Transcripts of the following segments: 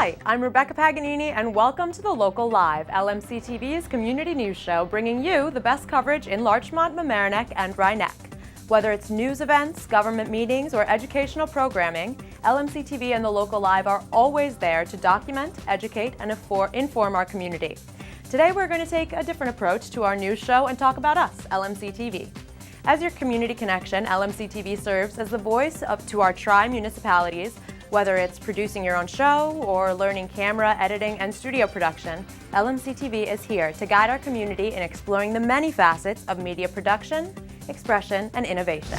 Hi, I'm Rebecca Paganini, and welcome to the Local Live, LMCTV's community news show, bringing you the best coverage in Larchmont, Mamaroneck, and Rhinebeck. Whether it's news events, government meetings, or educational programming, LMCTV and the Local Live are always there to document, educate, and inform our community. Today we're going to take a different approach to our news show and talk about us, LMCTV. As your community connection, LMCTV serves as the voice to our tri-municipalities. Whether it's producing your own show or learning camera, editing, and studio production, LMCTV is here to guide our community in exploring the many facets of media production, expression, and innovation.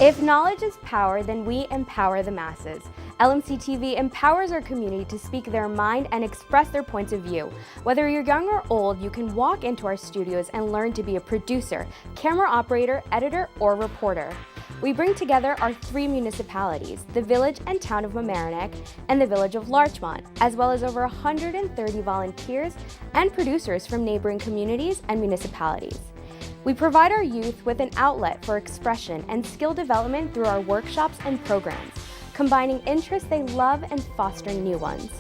If knowledge is power, then we empower the masses. LMCTV empowers our community to speak their mind and express their points of view. Whether you're young or old, you can walk into our studios and learn to be a producer, camera operator, editor, or reporter. We bring together our three municipalities, the village and town of Mamaroneck and the village of Larchmont, as well as over 130 volunteers and producers from neighboring communities and municipalities. We provide our youth with an outlet for expression and skill development through our workshops and programs, combining interests they love and fostering new ones.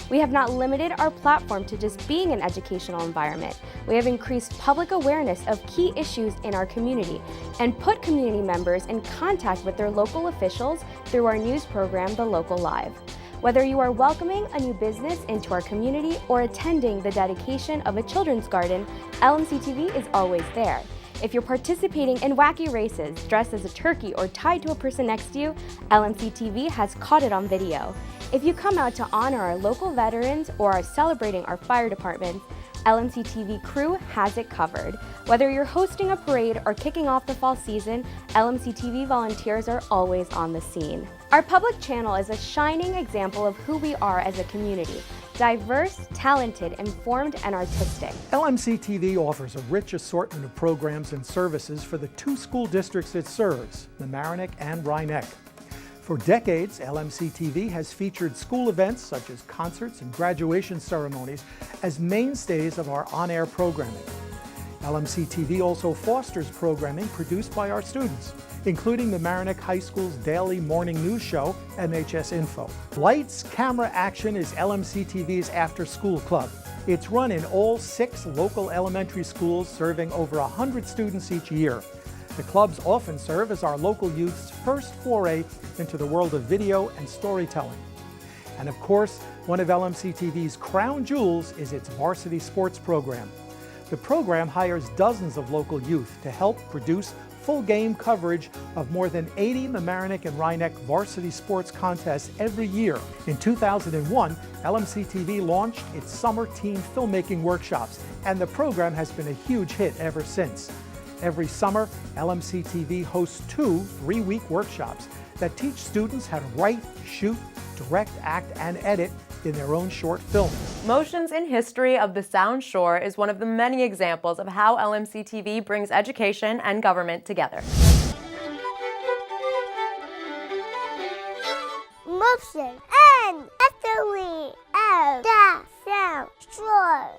We have not limited our platform to just being an educational environment. We have increased public awareness of key issues in our community and put community members in contact with their local officials through our news program, The Local Live. Whether you are welcoming a new business into our community or attending the dedication of a children's garden, LMCTV is always there. If you're participating in wacky races, dressed as a turkey or tied to a person next to you, LMCTV has caught it on video. If you come out to honor our local veterans or are celebrating our fire departments, LMCTV crew has it covered. Whether you're hosting a parade or kicking off the fall season, LMCTV volunteers are always on the scene. Our public channel is a shining example of who we are as a community. Diverse, talented, informed, and artistic. LMCTV offers a rich assortment of programs and services for the two school districts it serves, Mamaroneck and Rhinebeck. For decades, LMCTV has featured school events such as concerts and graduation ceremonies as mainstays of our on-air programming. LMCTV also fosters programming produced by our students, including the Mamaroneck High School's daily morning news show, MHS Info. Lights, Camera, Action is LMCTV's after-school club. It's run in all 6 local elementary schools, serving over 100 students each year. The clubs often serve as our local youth's first foray into the world of video and storytelling. And of course, one of LMCTV's crown jewels is its varsity sports program. The program hires dozens of local youth to help produce full game coverage of more than 80 Mamaroneck and Rhinebeck varsity sports contests every year. In 2001, LMCTV launched its summer teen filmmaking workshops, and the program has been a huge hit ever since. Every summer, LMCTV hosts 2 3-week workshops that teach students how to write, shoot, direct, act, and edit in their own short films. Motions in History of the Sound Shore is one of the many examples of how LMCTV brings education and government together. Motion and history of the Sound Shore.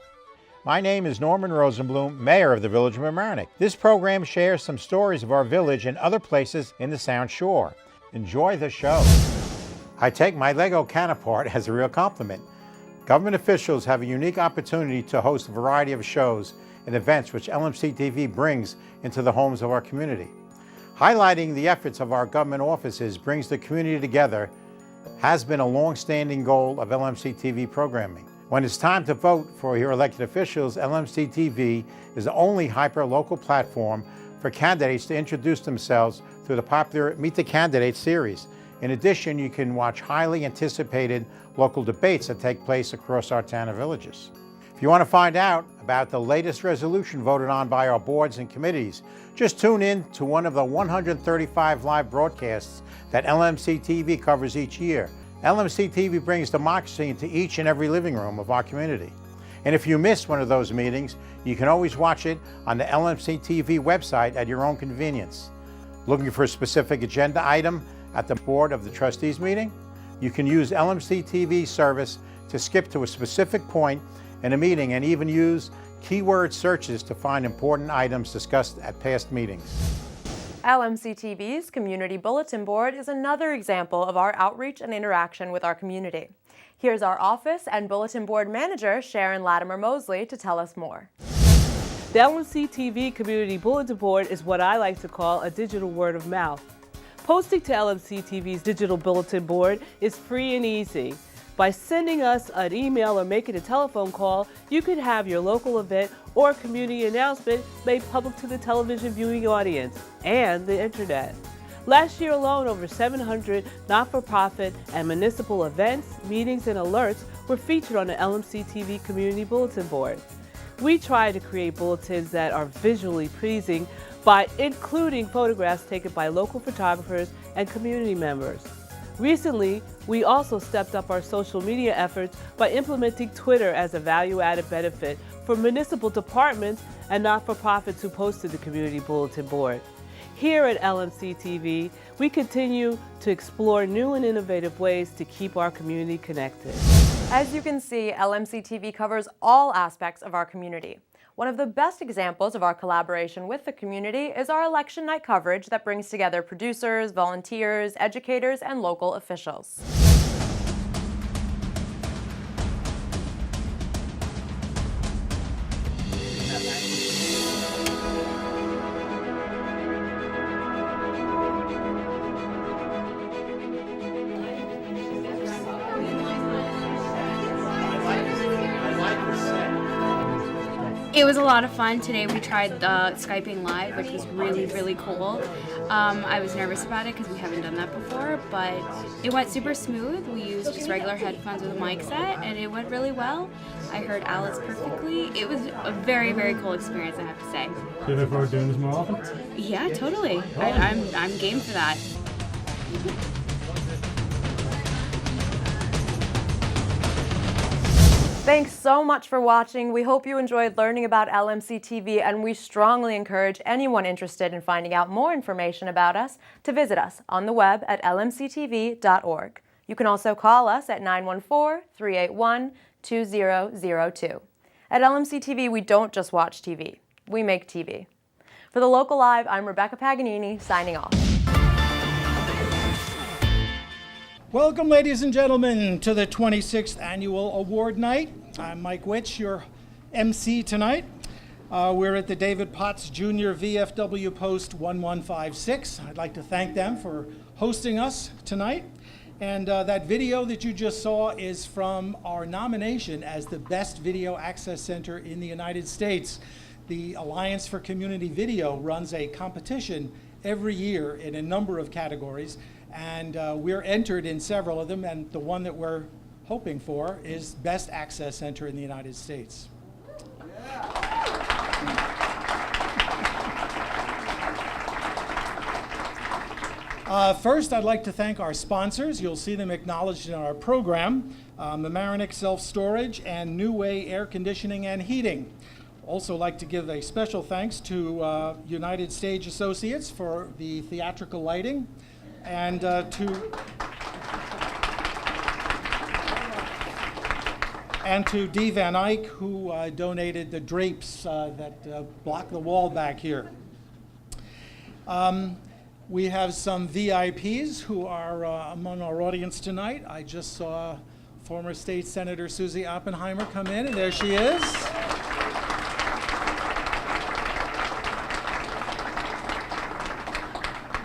My name is Norman Rosenblum, Mayor of the Village of Mamaroneck. This program shares some stories of our village and other places in the Sound Shore. Enjoy the show. I take my Lego can apart as a real compliment. Government officials have a unique opportunity to host a variety of shows and events which LMCTV brings into the homes of our community. Highlighting the efforts of our government offices brings the community together has been a long-standing goal of LMCTV programming. When it's time to vote for your elected officials, LMCTV is the only hyper-local platform for candidates to introduce themselves through the popular Meet the Candidates series. In addition, you can watch highly anticipated local debates that take place across our town and villages. If you want to find out about the latest resolution voted on by our boards and committees, just tune in to one of the 135 live broadcasts that LMCTV covers each year. LMCTV brings democracy into each and every living room of our community. And if you miss one of those meetings, you can always watch it on the LMCTV website at your own convenience. Looking for a specific agenda item at the Board of the Trustees meeting? You can use LMCTV service to skip to a specific point in a meeting and even use keyword searches to find important items discussed at past meetings. LMCTV's Community Bulletin Board is another example of our outreach and interaction with our community. Here's our office and bulletin board manager, Sharon Latimer-Mosley, to tell us more. The LMCTV Community Bulletin Board is what I like to call a digital word of mouth. Posting to LMCTV's digital bulletin board is free and easy. By sending us an email or making a telephone call, you can have your local event or community announcement made public to the television viewing audience and the internet. Last year alone, over 700 not-for-profit and municipal events, meetings, and alerts were featured on the LMCTV Community Bulletin Board. We try to create bulletins that are visually pleasing by including photographs taken by local photographers and community members. Recently, we also stepped up our social media efforts by implementing Twitter as a value-added benefit for municipal departments and not-for-profits who posted the Community Bulletin Board. Here at LMCTV, we continue to explore new and innovative ways to keep our community connected. As you can see, LMCTV covers all aspects of our community. One of the best examples of our collaboration with the community is our election night coverage that brings together producers, volunteers, educators, and local officials. It was a lot of fun. Today we tried the Skyping Live, which was really, really cool. I was nervous about it because we haven't done that before, but it went super smooth. We used just regular headphones with a mic set, and it went really well. I heard Alice perfectly. It was a very, very cool experience, I have to say. Do you look forward to doing this more often? Yeah, totally. I'm game for that. Thanks so much for watching. We hope you enjoyed learning about LMCTV, and we strongly encourage anyone interested in finding out more information about us to visit us on the web at lmctv.org. You can also call us at 914-381-2002. At LMCTV, we don't just watch TV, we make TV. For the Local Live, I'm Rebecca Paganini, signing off. Welcome, ladies and gentlemen, to the 26th Annual Award Night. I'm Mike Witch, your MC tonight. We're at the David Potts Jr. VFW Post 1156. I'd like to thank them for hosting us tonight. And that video that you just saw is from our nomination as the Best Video Access Center in the United States. The Alliance for Community Video runs a competition every year in a number of categories. And we're entered in several of them, and the one that we're hoping for is Best Access Center in the United States. First, I'd like to thank our sponsors. You'll see them acknowledged in our program, Mamaroneck Self-Storage and New Way Air Conditioning and Heating. Also like to give a special thanks to United Stage Associates for the theatrical lighting, and to Dee Van Eyck, who donated the drapes that block the wall back here. We have some VIPs who are among our audience tonight. I just saw former State Senator Susie Oppenheimer come in, and there she is.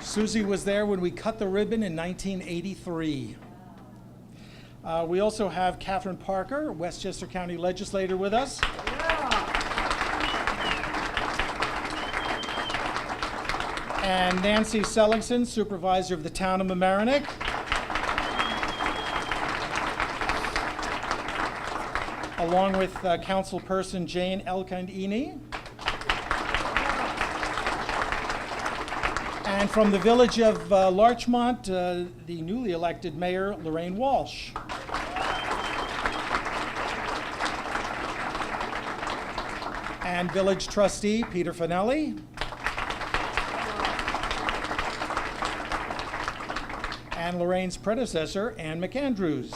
Susie was there when we cut the ribbon in 1983. We also have Catherine Parker, Westchester County Legislator, with us. And Nancy Sellingson, Supervisor of the Town of Mamaroneck. Along with Councilperson Jane Elkindini. And from the village of Larchmont, the newly elected Mayor, Lorraine Walsh. And Village Trustee, Peter Finelli. And Lorraine's predecessor, Ann McAndrews.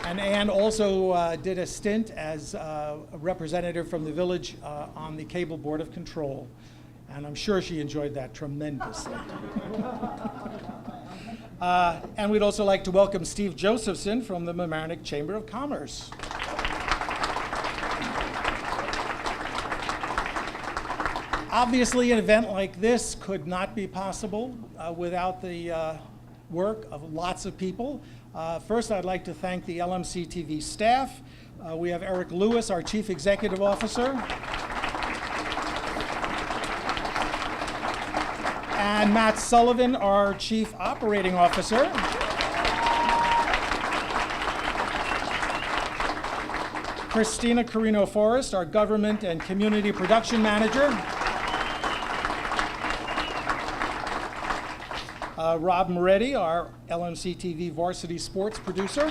And Ann also did a stint as a representative from the village on the Cable Board of Control. And I'm sure she enjoyed that tremendously. And we'd also like to welcome Steve Josephson from the Mamaroneck Chamber of Commerce. Obviously, an event like this could not be possible without the work of lots of people. First, I'd like to thank the LMCTV staff. We have Eric Lewis, our Chief Executive Officer. And Matt Sullivan, our Chief Operating Officer. Christina Carino-Forrest, our Government and Community Production Manager. Rob Moretti, our LMCTV Varsity Sports Producer.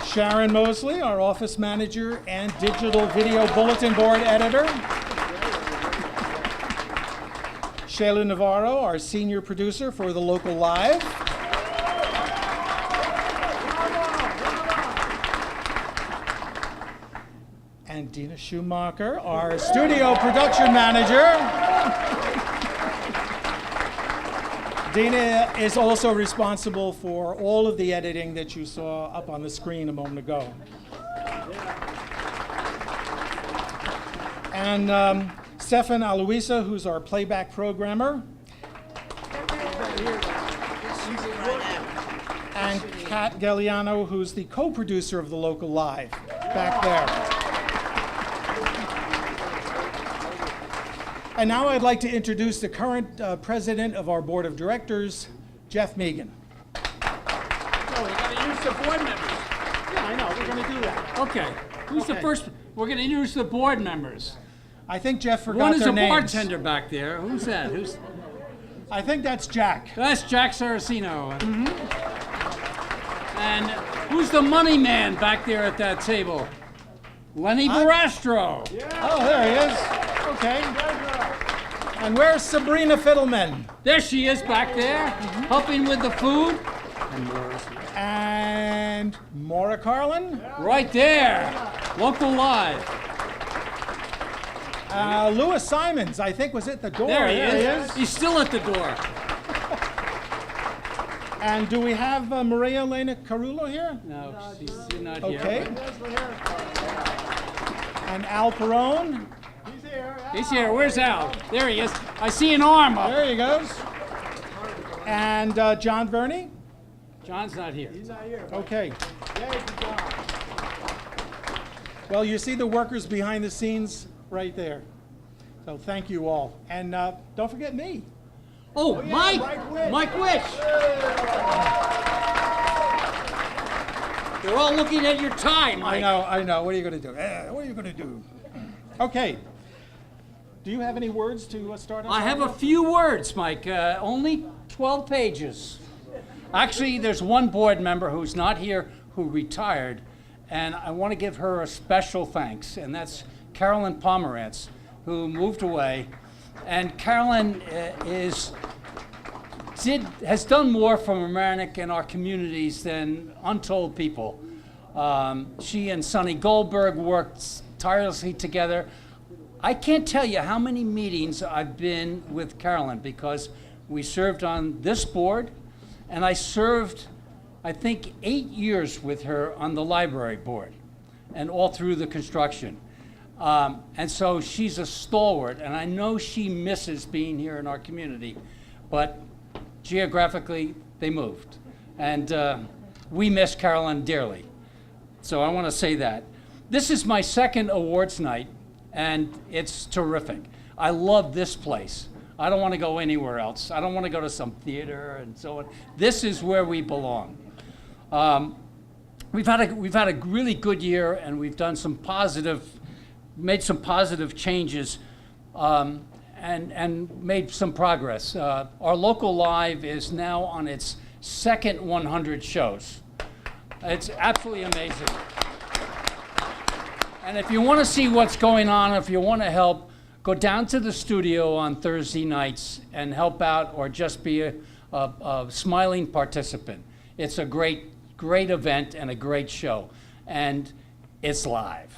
Sharon Mosley, our Office Manager and Digital Video Bulletin Board Editor. Shayla Navarro, our Senior Producer for the Local Live. And Dina Schumacher, our Studio Production Manager. Dina is also responsible for all of the editing that you saw up on the screen a moment ago. And Stefan Aloisa, who's our playback programmer. And Kat Galliano, who's the co-producer of the Local Live, back there. And now I'd like to introduce the current president of our board of directors, Jeff Megan. Oh, we're going to use the board members. Yeah, I know, we're going to do that. Okay. Who's the first? We're going to introduce the board members. I think Jeff forgot One is their a names. bartender back there. Who's that? I think that's Jack. That's Jack Saraceno. Mm-hmm. And who's the money man back there at that table? Lenny Barastro. Yeah. Oh, there he is. Okay. And where's Sabrina Fiddleman? There she is back there, helping with the food. And Maura Carlin? Right there. Local Live. Louis Simons, I think, was at the door. There he is. He's still at the door. And do we have Maria Elena Carullo here? No, she's not here. Okay. And Al Perone? He's here. Where's Al? There he is. I see an arm up. There he goes. And John Verney? John's not here. He's not here. Okay. Well, you see the workers behind the scenes right there. So thank you all. And don't forget me. Oh, Mike! Mike Wish! They're all looking at your tie, Mike. I know. What are you going to do? What are you going to do? Okay. Do you have any words to start us? I have a few words, Mike. Only 12 pages. Actually, there's one board member who's not here who retired, and I want to give her a special thanks, and that's Carolyn Pomerantz, who moved away. And Carolyn has done more for Mamaroneck and our communities than untold people. She and Sonny Goldberg worked tirelessly together. I can't tell you how many meetings I've been with Carolyn because we served on this board, and I served, I think, 8 years with her on the library board and all through the construction. And so she's a stalwart, and I know she misses being here in our community, but geographically, they moved. And we miss Carolyn dearly. So I want to say that. This is my second awards night, and it's terrific. I love this place. I don't want to go anywhere else. I don't want to go to some theater and so on. This is where we belong. We've had a really good year, and we've done made some positive changes, and made some progress. Our Local Live is now on its second 100 shows. It's absolutely amazing. And if you want to see what's going on, if you want to help, go down to the studio on Thursday nights and help out, or just be a smiling participant. It's a great event and a great show, and it's live.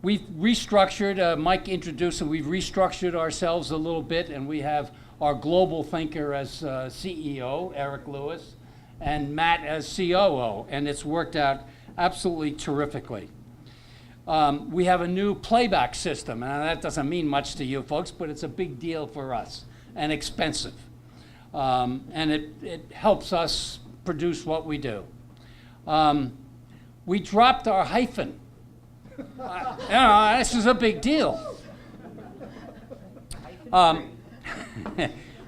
We've restructured, Mike introduced it, we've restructured ourselves a little bit, and we have our global thinker as CEO, Eric Lewis, and Matt as COO, and it's worked out absolutely terrifically. We have a new playback system, and that doesn't mean much to you folks, but it's a big deal for us and expensive. And it helps us produce what we do. We dropped our hyphen. This is a big deal.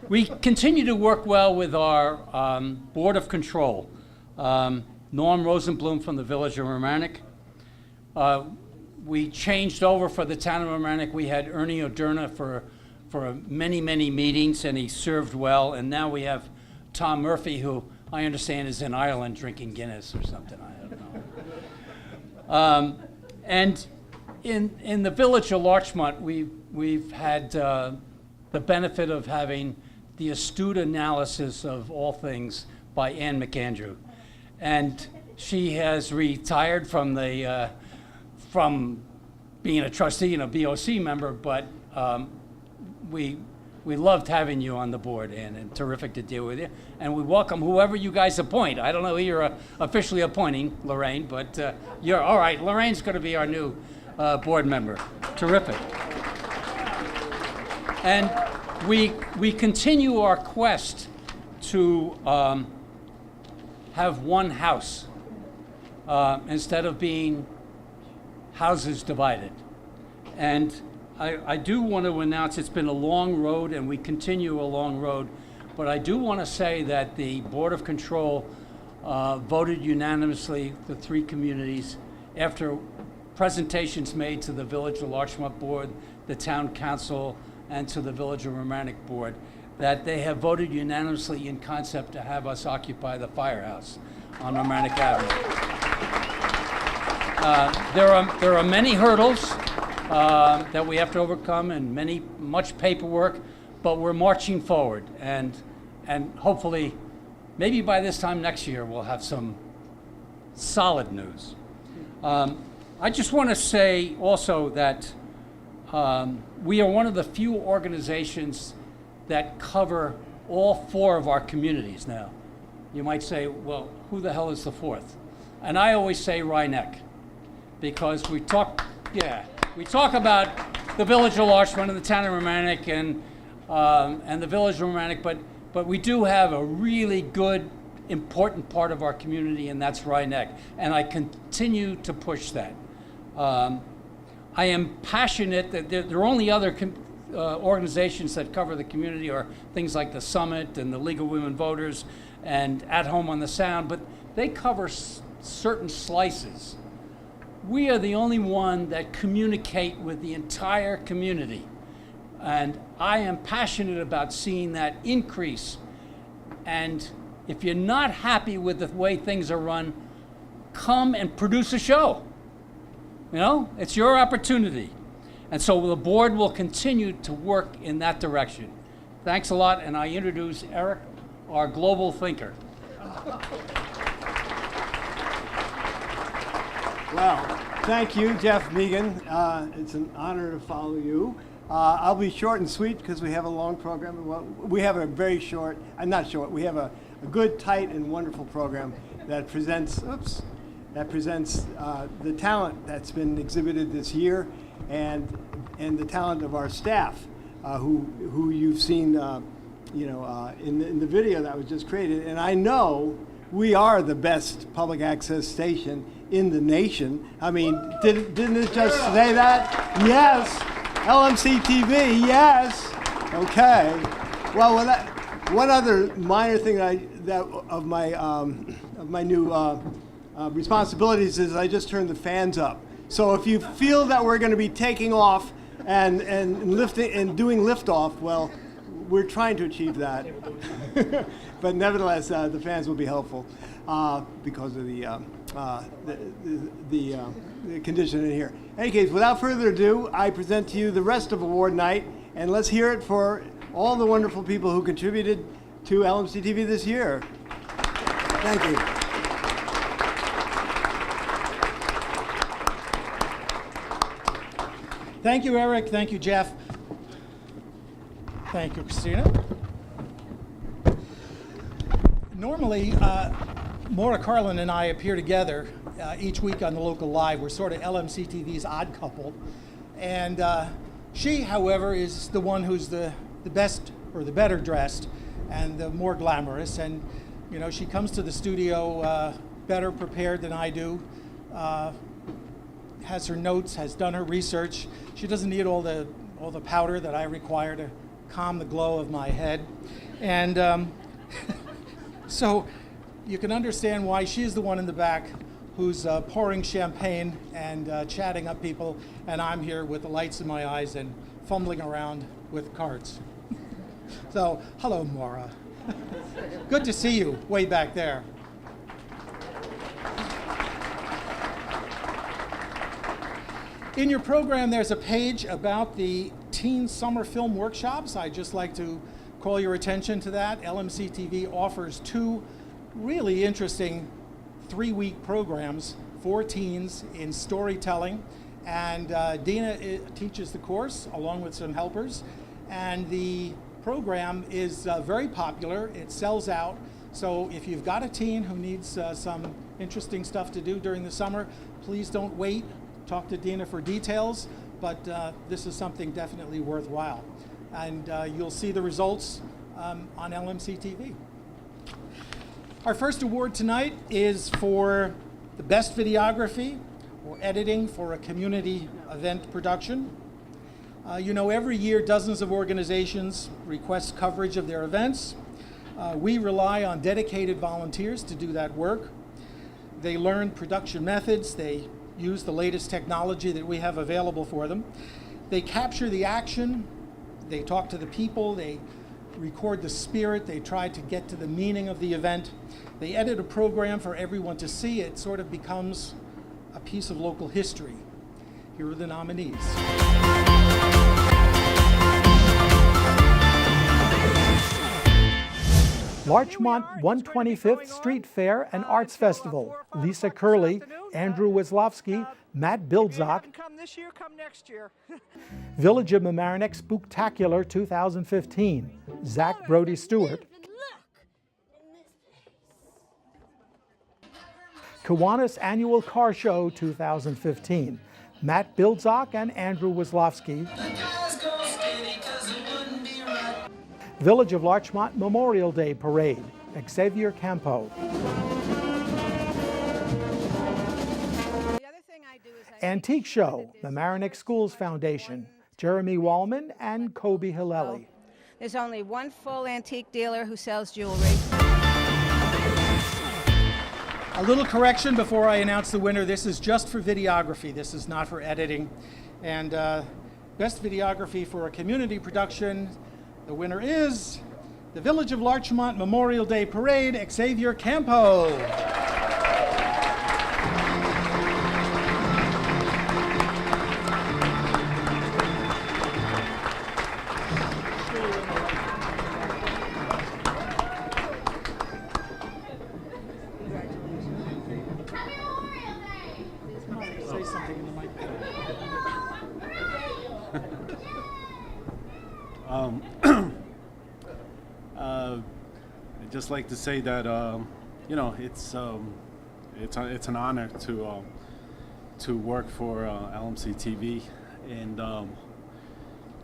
We continue to work well with our Board of Control. Norm Rosenblum from the Village of Mamaroneck. We changed over for the town of Mamaroneck. We had Ernie O'Derna for many, many meetings, and he served well. And now we have Tom Murphy, who I understand is in Ireland drinking Guinness or something. I don't know. And in the Village of Larchmont, we've had the benefit of having the astute analysis of all things by Ann McAndrew. And she has retired from the from being a trustee and a BOC member, but we loved having you on the board, Ann, and terrific to deal with you. And we welcome whoever you guys appoint. I don't know who you're officially appointing, Lorraine, but you're all right. Lorraine's going to be our new board member. Terrific. And we continue our quest to have one house instead of being houses divided. And I do want to announce it's been a long road, and we continue a long road, but I do want to say that the Board of Control voted unanimously, the three communities, after presentations made to the Village of Larchmont Board, the Town Council, and to the Village of Mamaroneck Board, that they have voted unanimously in concept to have us occupy the firehouse on Mamaroneck Avenue. There are many hurdles that we have to overcome, and much paperwork, but we're marching forward, and hopefully, maybe by this time next year, we'll have some solid news. I just want to say also that we are one of the few organizations that cover all four of our communities now. You might say, well, who the hell is the fourth? And I always say Rhinebeck, because we talk about the Village of Larchmont and the town of Mamaroneck and the Village of Mamaroneck, but we do have a really good, important part of our community, and that's Rhinebeck. And I continue to push that. I am passionate that there are only other organizations that cover the community, or things like the Summit and the League of Women Voters and At Home on the Sound, but they cover certain slices. We are the only one that communicate with the entire community. And I am passionate about seeing that increase. And if you're not happy with the way things are run, come and produce a show. You know, it's your opportunity. And so the board will continue to work in that direction. Thanks a lot, and I introduce Eric, our global thinker. Well, thank you, Jeff Megan. It's an honor to follow you. I'll be short and sweet because we have a long program. Well, we have a very short, not short, we have a good, tight, and wonderful program that presents, the talent that's been exhibited this year, and the talent of our staff, who you've seen, in the video that was just created. And I know we are the best public access station in the nation. I mean, didn't it just say that? Yes. LMCTV, yes. Okay. Well, one other minor thing of my new responsibilities is I just turned the fans up. So if you feel that we're going to be taking off and lifting and doing liftoff, well, we're trying to achieve that. But nevertheless, the fans will be helpful because of the condition in here. In any case, without further ado, I present to you the rest of award night, and let's hear it for all the wonderful people who contributed to LMCTV this year. Thank you. Thank you, Eric. Thank you, Jeff. Thank you, Christina. Normally, Maura Carlin and I appear together each week on the Local Live. We're sort of LMCTV's odd couple. And she, however, is the one who's the best or the better dressed and the more glamorous. And, you know, she comes to the studio better prepared than I do, has her notes, has done her research. She doesn't need all the powder that I require to calm the glow of my head. And so you can understand why she's the one in the back who's pouring champagne and chatting up people, and I'm here with the lights in my eyes and fumbling around with cards. So, hello, Maura. Good to see you way back there. In your program, there's a page about the Teen Summer Film Workshops. I'd just like to call your attention to that. LMCTV offers 2 really interesting 3-week programs for teens in storytelling. And Dina teaches the course along with some helpers. And the program is very popular. It sells out. So if you've got a teen who needs some interesting stuff to do during the summer, please don't wait. Talk to Dina for details, but this is something definitely worthwhile. And you'll see the results on LMCTV. Our first award tonight is for the best videography or editing for a community event production. You know, every year dozens of organizations request coverage of their events. We rely on dedicated volunteers to do that work. They learn production methods. They use the latest technology that we have available for them. They capture the action, they talk to the people, they record the spirit, they try to get to the meaning of the event. They edit a program for everyone to see. It sort of becomes a piece of local history. Here are the nominees. Larchmont 125th Street Fair and Arts Festival. Lisa Curley, Andrew Weslovsky, Matt Bildzak. Come this year, come next year. Village of Mamaroneck Spooktacular 2015. Zach Brody Stewart. Kiwanis Annual Car Show 2015. Matt Bildzak and Andrew Weslovsky. Village of Larchmont Memorial Day Parade, Xavier Campo. Antique Show, Mamaroneck Schools Foundation, Jeremy Wallman and Kobe Hilleli. There's only one full antique dealer who sells jewelry. A little correction before I announce the winner. This is just for videography. This is not for editing. And best videography for a community production. The winner is the Village of Larchmont Memorial Day Parade, Xavier Campo. Say something in the mic. I'd just like to say that you know, it's an honor to work for LMCTV, and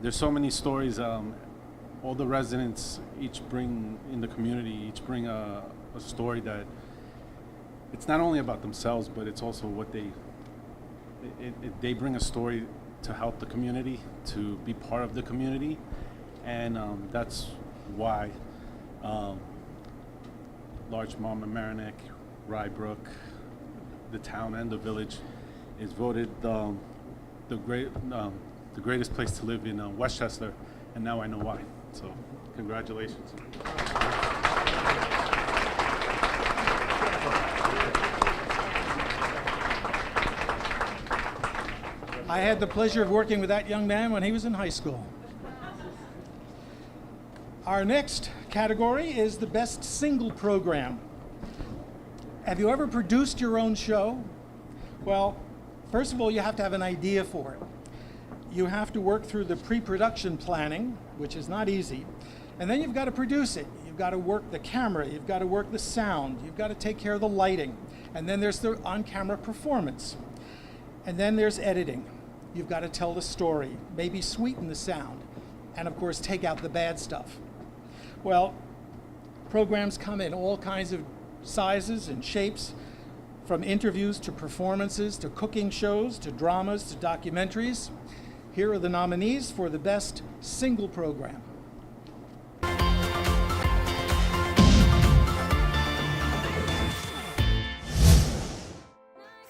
there's so many stories. All the residents each bring in the community, each bring a story that it's not only about themselves, but it's also what they bring a story to help the community, to be part of the community, and that's why Larchmont, Mamaroneck, Rybrook, the town and the village is voted the greatest place to live in Westchester, and now I know why. So, congratulations. I had the pleasure of working with that young man when he was in high school. Our next category is the best single program. Have you ever produced your own show? Well, first of all, you have to have an idea for it. You have to work through the pre-production planning, which is not easy, and then you've got to produce it. You've got to work the camera, you've got to work the sound, you've got to take care of the lighting, and then there's the on-camera performance. And then there's editing. You've got to tell the story, maybe sweeten the sound, and of course take out the bad stuff. Well, programs come in all kinds of sizes and shapes, from interviews to performances to cooking shows to dramas to documentaries. Here are the nominees for the best single program.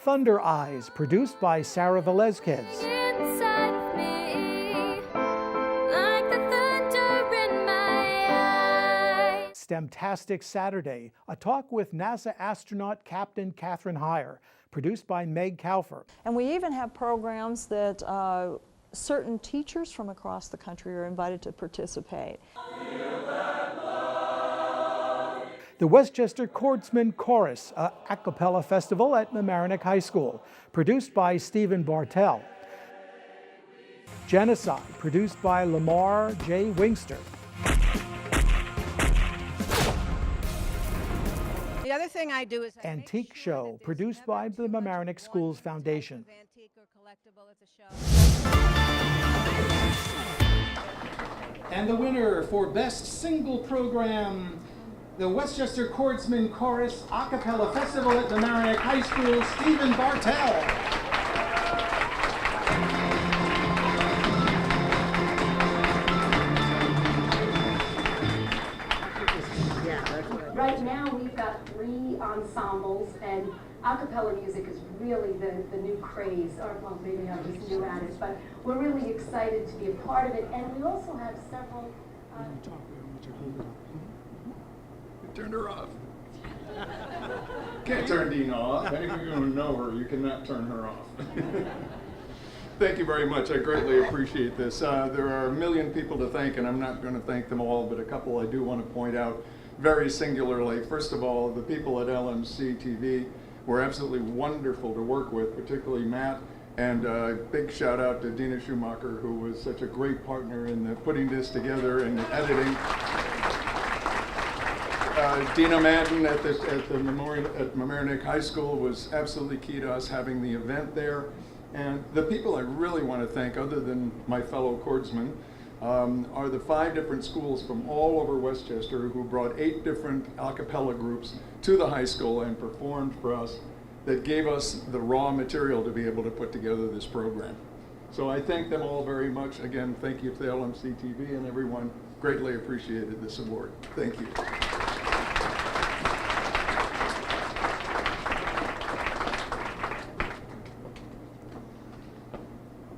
Thunder Eyes, produced by Sarah Velezquez. STEMtastic Saturday, a talk with NASA astronaut Captain Catherine Heyer, produced by Meg Kaufer. And we even have programs that certain teachers from across the country are invited to participate. The Westchester Chordsmen Chorus, a cappella festival at Mamaroneck High School, produced by Stephen Bartell. Genocide, produced by Lamar J. Wingster. The other thing I do is Antique Show, produced by the Mamaroneck Schools Foundation. And the winner for Best Single Program, the Westchester Chordsmen Chorus a cappella festival at Mamaroneck High School, Stephen Bartell. Right now we've got 3 ensembles, and a cappella music is really the new craze, or well, maybe I'm just new at it, but we're really excited to be a part of it, and we also have several... Turned her off. Can't turn Dina off. If you're going to know her, you cannot turn her off. Thank you very much. I greatly appreciate this. There are a million people to thank, and I'm not going to thank them all, but a couple I do want to point out very singularly. First of all, the people at LMCTV were absolutely wonderful to work with, particularly Matt, and a big shout out to Dina Schumacher, who was such a great partner in putting this together and editing. Dina Madden at Mamaroneck High School was absolutely key to us having the event there. And the people I really want to thank, other than my fellow chordsmen, are the 5 different schools from all over Westchester who brought 8 different a cappella groups to the high school and performed for us, that gave us the raw material to be able to put together this program. So I thank them all very much. Again, thank you to the LMCTV and everyone. Greatly appreciated this award. Thank you.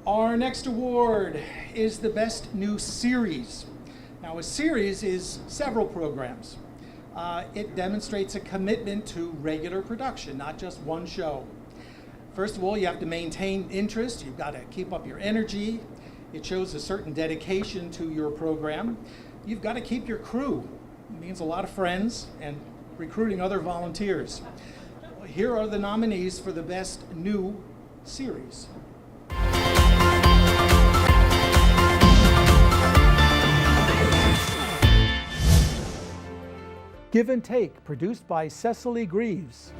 Our next award is the Best New Series. Now, a series is several programs. It demonstrates a commitment to regular production, not just one show. First of all, you have to maintain interest. You've got to keep up your energy. It shows a certain dedication to your program. You've got to keep your crew. It means a lot of friends and recruiting other volunteers. Here are the nominees for the Best New Series. Give and Take, produced by Cecily Greaves.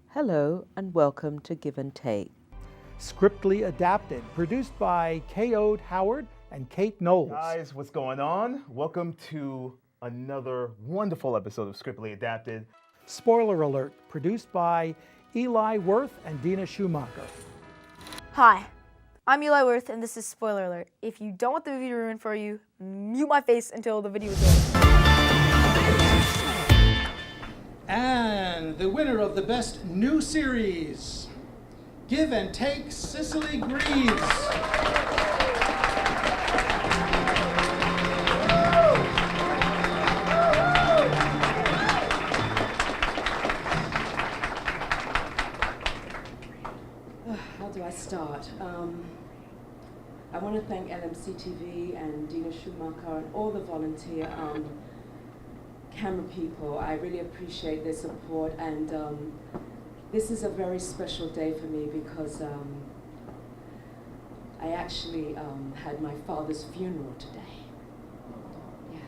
Hello and welcome to Give and Take. Scriptly Adapted, produced by K.O. Howard and Kate Knowles. Guys, what's going on? Welcome to another wonderful episode of Scriptly Adapted. Spoiler Alert, produced by Eli Worth and Dina Schumacher. Hi, I'm Eli Worth, and this is Spoiler Alert. If you don't want the movie to ruin for you, mute my face until the video is over. And the winner of the Best New Series, Give and Take, Cecily Greaves. How do I start? I want to thank LMCTV and Dina Schumacher and all the volunteer camera people. I really appreciate their support, and this is a very special day for me because I actually had my father's funeral today. Yeah.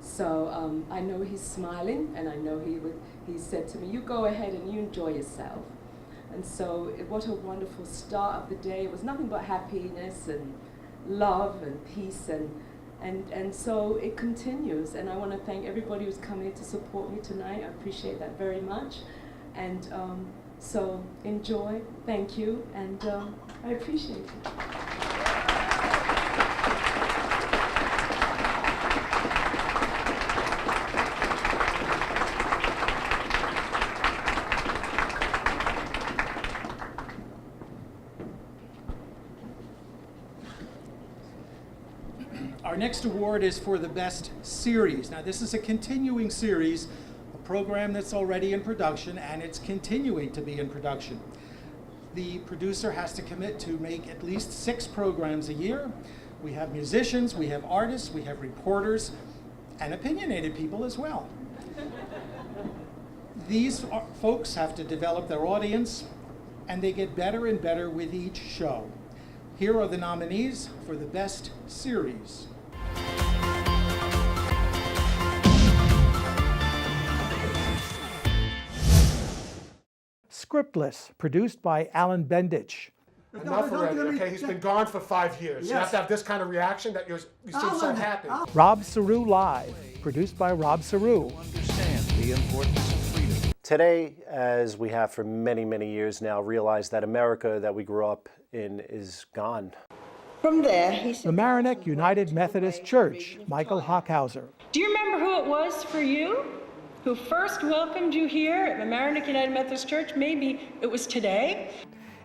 So I know he's smiling, and I know he said to me, "You go ahead and you enjoy yourself." And so what a wonderful start of the day. It was nothing but happiness and love and peace, and so it continues. And I want to thank everybody who's come here to support me tonight. I appreciate that very much. And so enjoy, thank you, and I appreciate it. Our next award is for the best series. Now, this is a continuing series, a program that's already in production, and it's continuing to be in production. The producer has to commit to make at least 6 programs a year. We have musicians, we have artists, we have reporters, and opinionated people as well. These folks have to develop their audience, and they get better and better with each show. Here are the nominees for the best series. Scriptless, produced by Alan Bendich. Enough already, okay? He's been gone for 5 years. Yes. You have to have this kind of reaction that you seem so happy. Rob Saru Live, produced by Rob Saru. The importance of freedom. Today, as we have for many, many years now, realize that America that we grew up in is gone. From there, he The Mamaroneck United Methodist Church, Michael Hockhauser. Do you remember who it was for you who first welcomed you here at Mamaroneck United Methodist Church? Maybe it was today.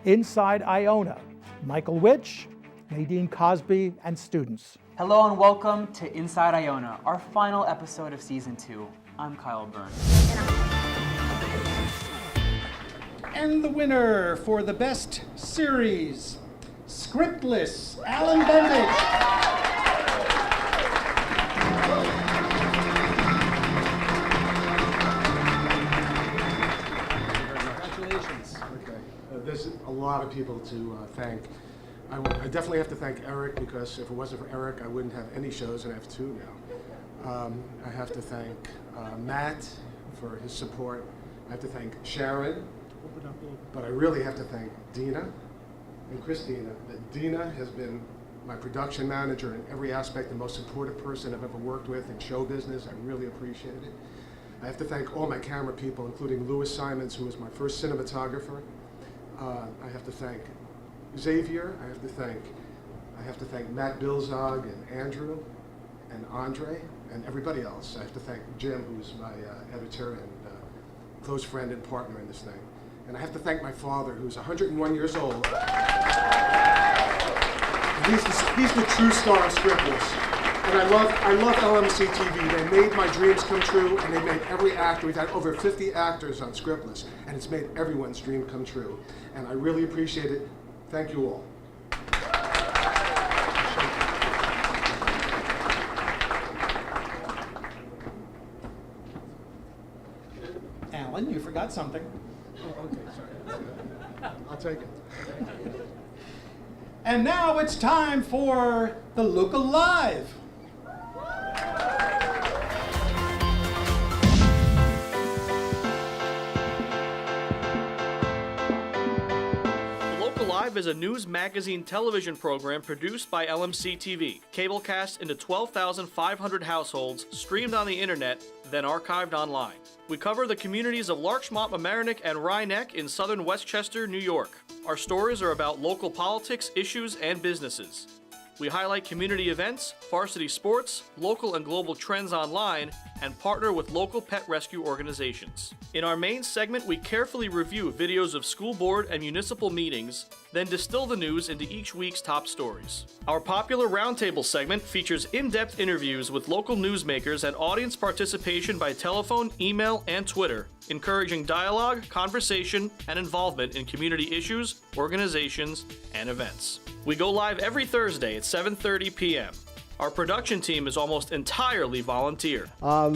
Inside Iona, Michael Witch, Nadine Cosby, and students. Hello and welcome to Inside Iona, our final episode of Season 2. I'm Kyle Byrne. And the winner for the best series, Scriptless, Alan Bendich. Congratulations. Okay. There's a lot of people to thank. I definitely have to thank Eric, because if it wasn't for Eric, I wouldn't have any shows, and I have 2 now. I have to thank Matt for his support. I have to thank Sharon, but I really have to thank Dina and Christina. Dina has been my production manager in every aspect, the most supportive person I've ever worked with in show business. I really appreciate it. I have to thank all my camera people, including Louis Simons, who was my first cinematographer. I have to thank Xavier. I have to thank Matt Bilzog and Andrew and Andre and everybody else. I have to thank Jim, who's my editor and close friend and partner in this thing. And I have to thank my father, who's 101 years old. And he's the true star of Scriptless. And I love LMCTV. They made my dreams come true, and they made every actor. We've had over 50 actors on Scriptless, and it's made everyone's dream come true. And I really appreciate it. Thank you all. Alan, you forgot something. Oh, okay, sorry. I'll take it. And now it's time for the Local Live. Live is a news magazine television program produced by LMCTV, cablecast into 12,500 households, streamed on the internet, then archived online. We cover the communities of Larchmont, Mamaroneck, and Rye-Neck in southern Westchester, New York. Our stories are about local politics, issues, and businesses. We highlight community events, varsity sports, local and global trends online, and partner with local pet rescue organizations. In our main segment, we carefully review videos of school board and municipal meetings, then distill the news into each week's top stories. Our popular Roundtable segment features in-depth interviews with local newsmakers and audience participation by telephone, email, and Twitter, encouraging dialogue, conversation, and involvement in community issues, organizations, and events. We go live every Thursday at 7:30 p.m. Our production team is almost entirely volunteer.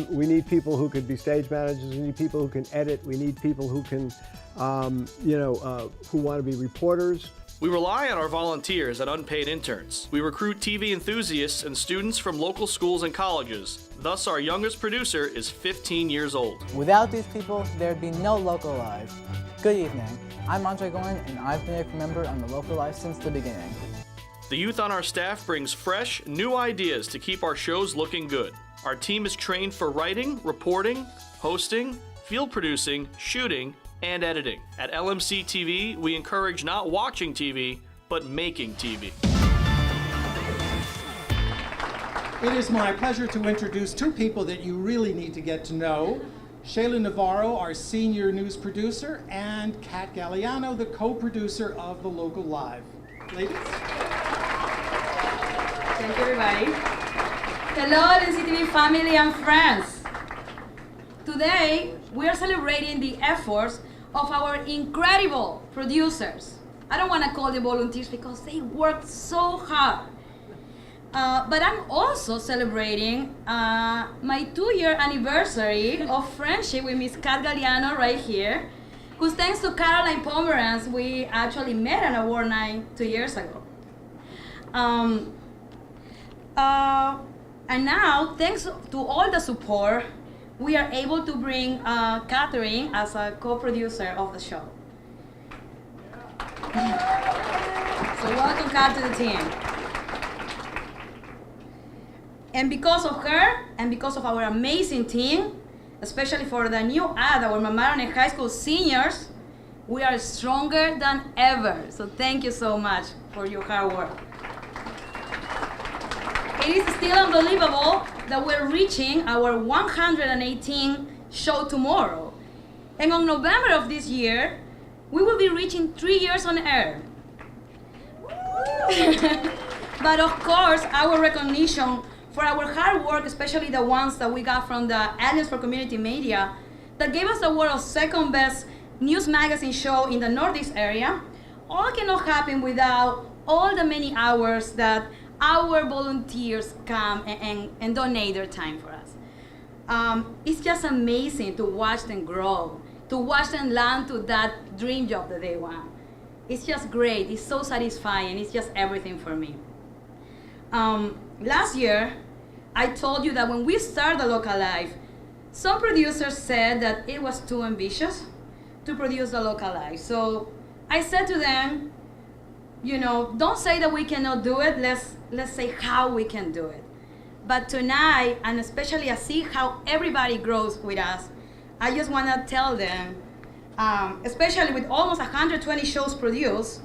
We need people who could be stage managers. We need people who can edit. We need people who can, who want to be reporters. We rely on our volunteers and unpaid interns. We recruit TV enthusiasts and students from local schools and colleges. Thus, our youngest producer is 15 years old. Without these people, there'd be no Local Live. Good evening. I'm Andre Gorin, and I've been a member on the Local Live since the beginning. The youth on our staff brings fresh, new ideas to keep our shows looking good. Our team is trained for writing, reporting, hosting, field producing, shooting, and editing. At LMCTV, we encourage not watching TV, but making TV. It is my pleasure to introduce two people that you really need to get to know. Shayla Navarro, our senior news producer, and Kat Galliano, the co-producer of the Local Live. Ladies? Thank you, everybody. Hello, LMCTV family and friends. Today, we are celebrating the efforts of our incredible producers. I don't want to call them volunteers because they worked so hard. But I'm also celebrating my 2-year anniversary of friendship with Miss Kat Galliano right here, who's thanks to Caroline Pomeranz, we actually met on award night 2 years ago. And now, thanks to all the support, we are able to bring Catherine as a co-producer of the show. So welcome, Kat, to the team. And because of her, and because of our amazing team, especially for the new ad, our Mamaroneck High School seniors, we are stronger than ever. So thank you so much for your hard work. It is still unbelievable that we're reaching our 118th show tomorrow. And on November of this year, we will be reaching 3 years on air. But of course, our recognition for our hard work, especially the ones that we got from the Alliance for Community Media, that gave us the award of second best news magazine show in the Northeast area, all cannot happen without all the many hours that our volunteers come and donate their time for us. It's just amazing to watch them grow, to watch them land to that dream job that they want. It's just great, it's so satisfying, it's just everything for me. Last year, I told you that when we started the Local Live, some producers said that it was too ambitious to produce the Local Live. So I said to them, you know, don't say that we cannot do it, let's say how we can do it. But tonight, and especially I see how everybody grows with us, I just want to tell them, especially with almost 120 shows produced,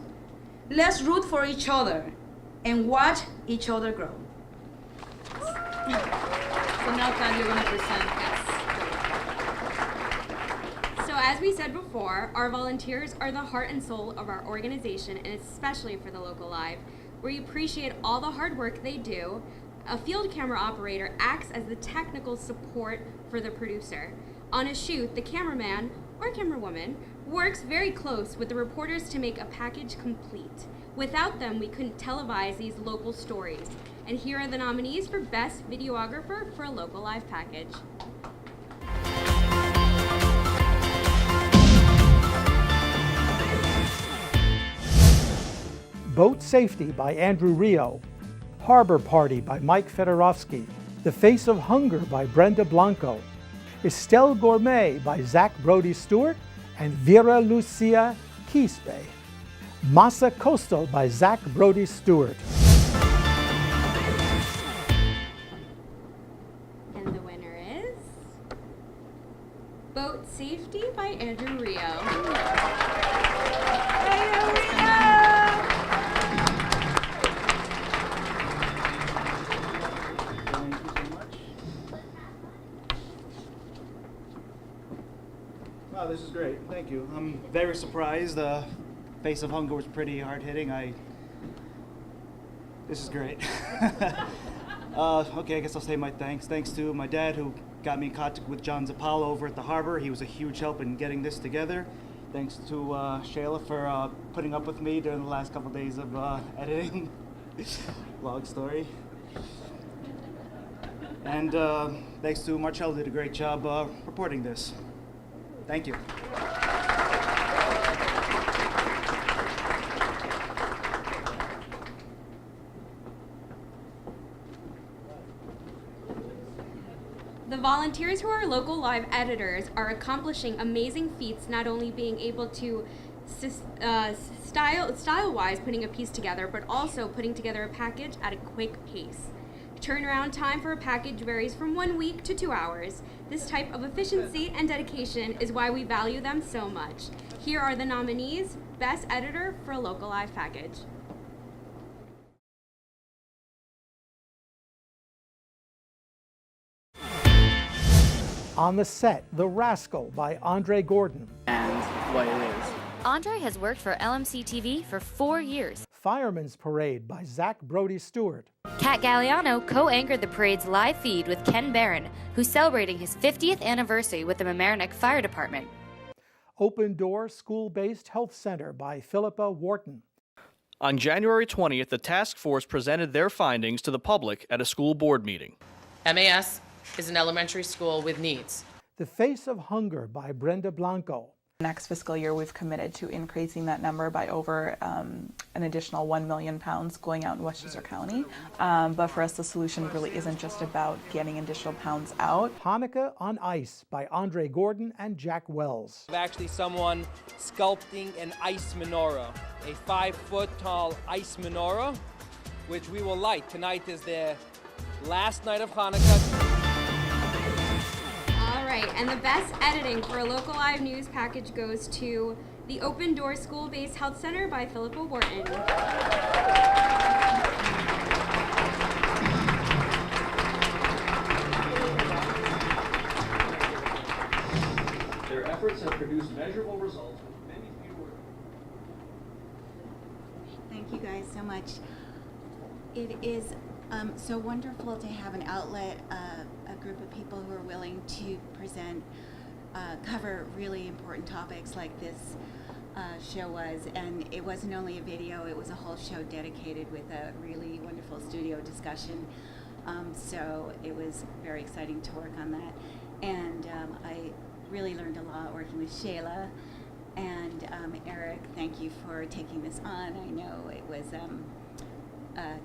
let's root for each other and watch each other grow. So now, Kat, you're going to present. So as we said before, our volunteers are the heart and soul of our organization, and especially for the Local Live. We appreciate all the hard work they do. A field camera operator acts as the technical support for the producer. On a shoot, the cameraman or camerawoman works very close with the reporters to make a package complete. Without them, we couldn't televise these local stories. And here are the nominees for Best Videographer for a Local Live package. Boat Safety by Andrew Rio, Harbor Party by Mike Fedorovsky, The Face of Hunger by Brenda Blanco, Estelle Gourmet by Zach Brody Stewart and Vera Lucia Quispe, Masa Coastal by Zach Brody Stewart. And the winner is Boat Safety by Andrew Rio. Wow, this is great. Thank you. I'm very surprised. Face of Hunger was pretty hard-hitting. This is great. Okay, I guess I'll say my thanks. Thanks to my dad who got me in contact with John Zappala over at the Harbor. He was a huge help in getting this together. Thanks to Shayla for putting up with me during the last couple days of editing. Long story. And thanks to Marcel, did a great job reporting this. Thank you. The volunteers who are local live editors are accomplishing amazing feats, not only being able to style-wise putting a piece together, but also putting together a package at a quick pace. Turnaround time for a package varies from 1 week to 2 hours. This type of efficiency and dedication is why we value them so much. Here are the nominees: Best Editor for a Local Live Package. On the set, The Rascal by Andre Gordon. And what it is. Andre has worked for LMCTV for 4 years. Fireman's Parade by Zach Brody Stewart. Kat Galliano co-anchored the parade's live feed with Ken Barron, who's celebrating his 50th anniversary with the Mamaroneck Fire Department. Open Door School-Based Health Center by Philippa Wharton. On January 20th, the task force presented their findings to the public at a school board meeting. MAS is an elementary school with needs. The Face of Hunger by Brenda Blanco. Next fiscal year, we've committed to increasing that number by over an additional £1 million going out in Westchester County. But for us, the solution really isn't just about getting additional pounds out. Hanukkah on Ice by Andre Gordon and Jack Wells. Actually, someone sculpting an ice menorah, a 5-foot-tall ice menorah, which we will light. Tonight is the last night of Hanukkah. All right, and the best editing for a local live news package goes to the Open Door School-Based Health Center by Philippa Wharton. Their efforts have produced measurable results with many fewer. Thank you guys so much. It is so wonderful to have an outlet, a group of people who are willing to present, cover really important topics like this show was. And it wasn't only a video, it was a whole show dedicated with a really wonderful studio discussion. So it was very exciting to work on that. And I really learned a lot working with Shayla. And Eric, thank you for taking this on. I know it was a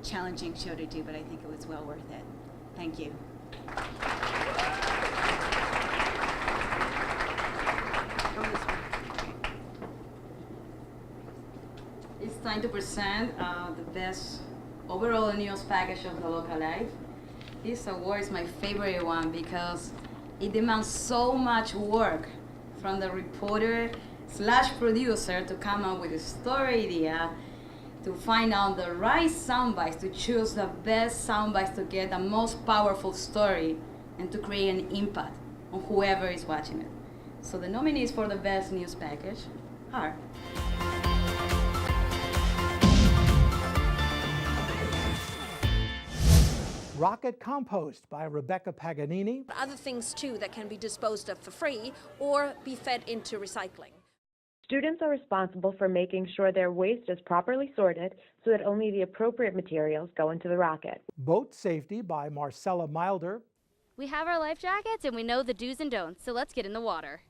challenging show to do, but I think it was well worth it. Thank you. It's time to present the best overall news package of the local life. This award is my favorite one because it demands so much work from the reporter / producer to come up with a story idea, to find out the right sound bites, to choose the best sound bites to get the most powerful story, and to create an impact on whoever is watching it. So the nominees for the best news package are Rocket Compost by Rebecca Paganini. Other things too that can be disposed of for free or be fed into recycling. Students are responsible for making sure their waste is properly sorted so that only the appropriate materials go into the rocket. Boat Safety by Marcella Milder. We have our life jackets and we know the do's and don'ts, so let's get in the water.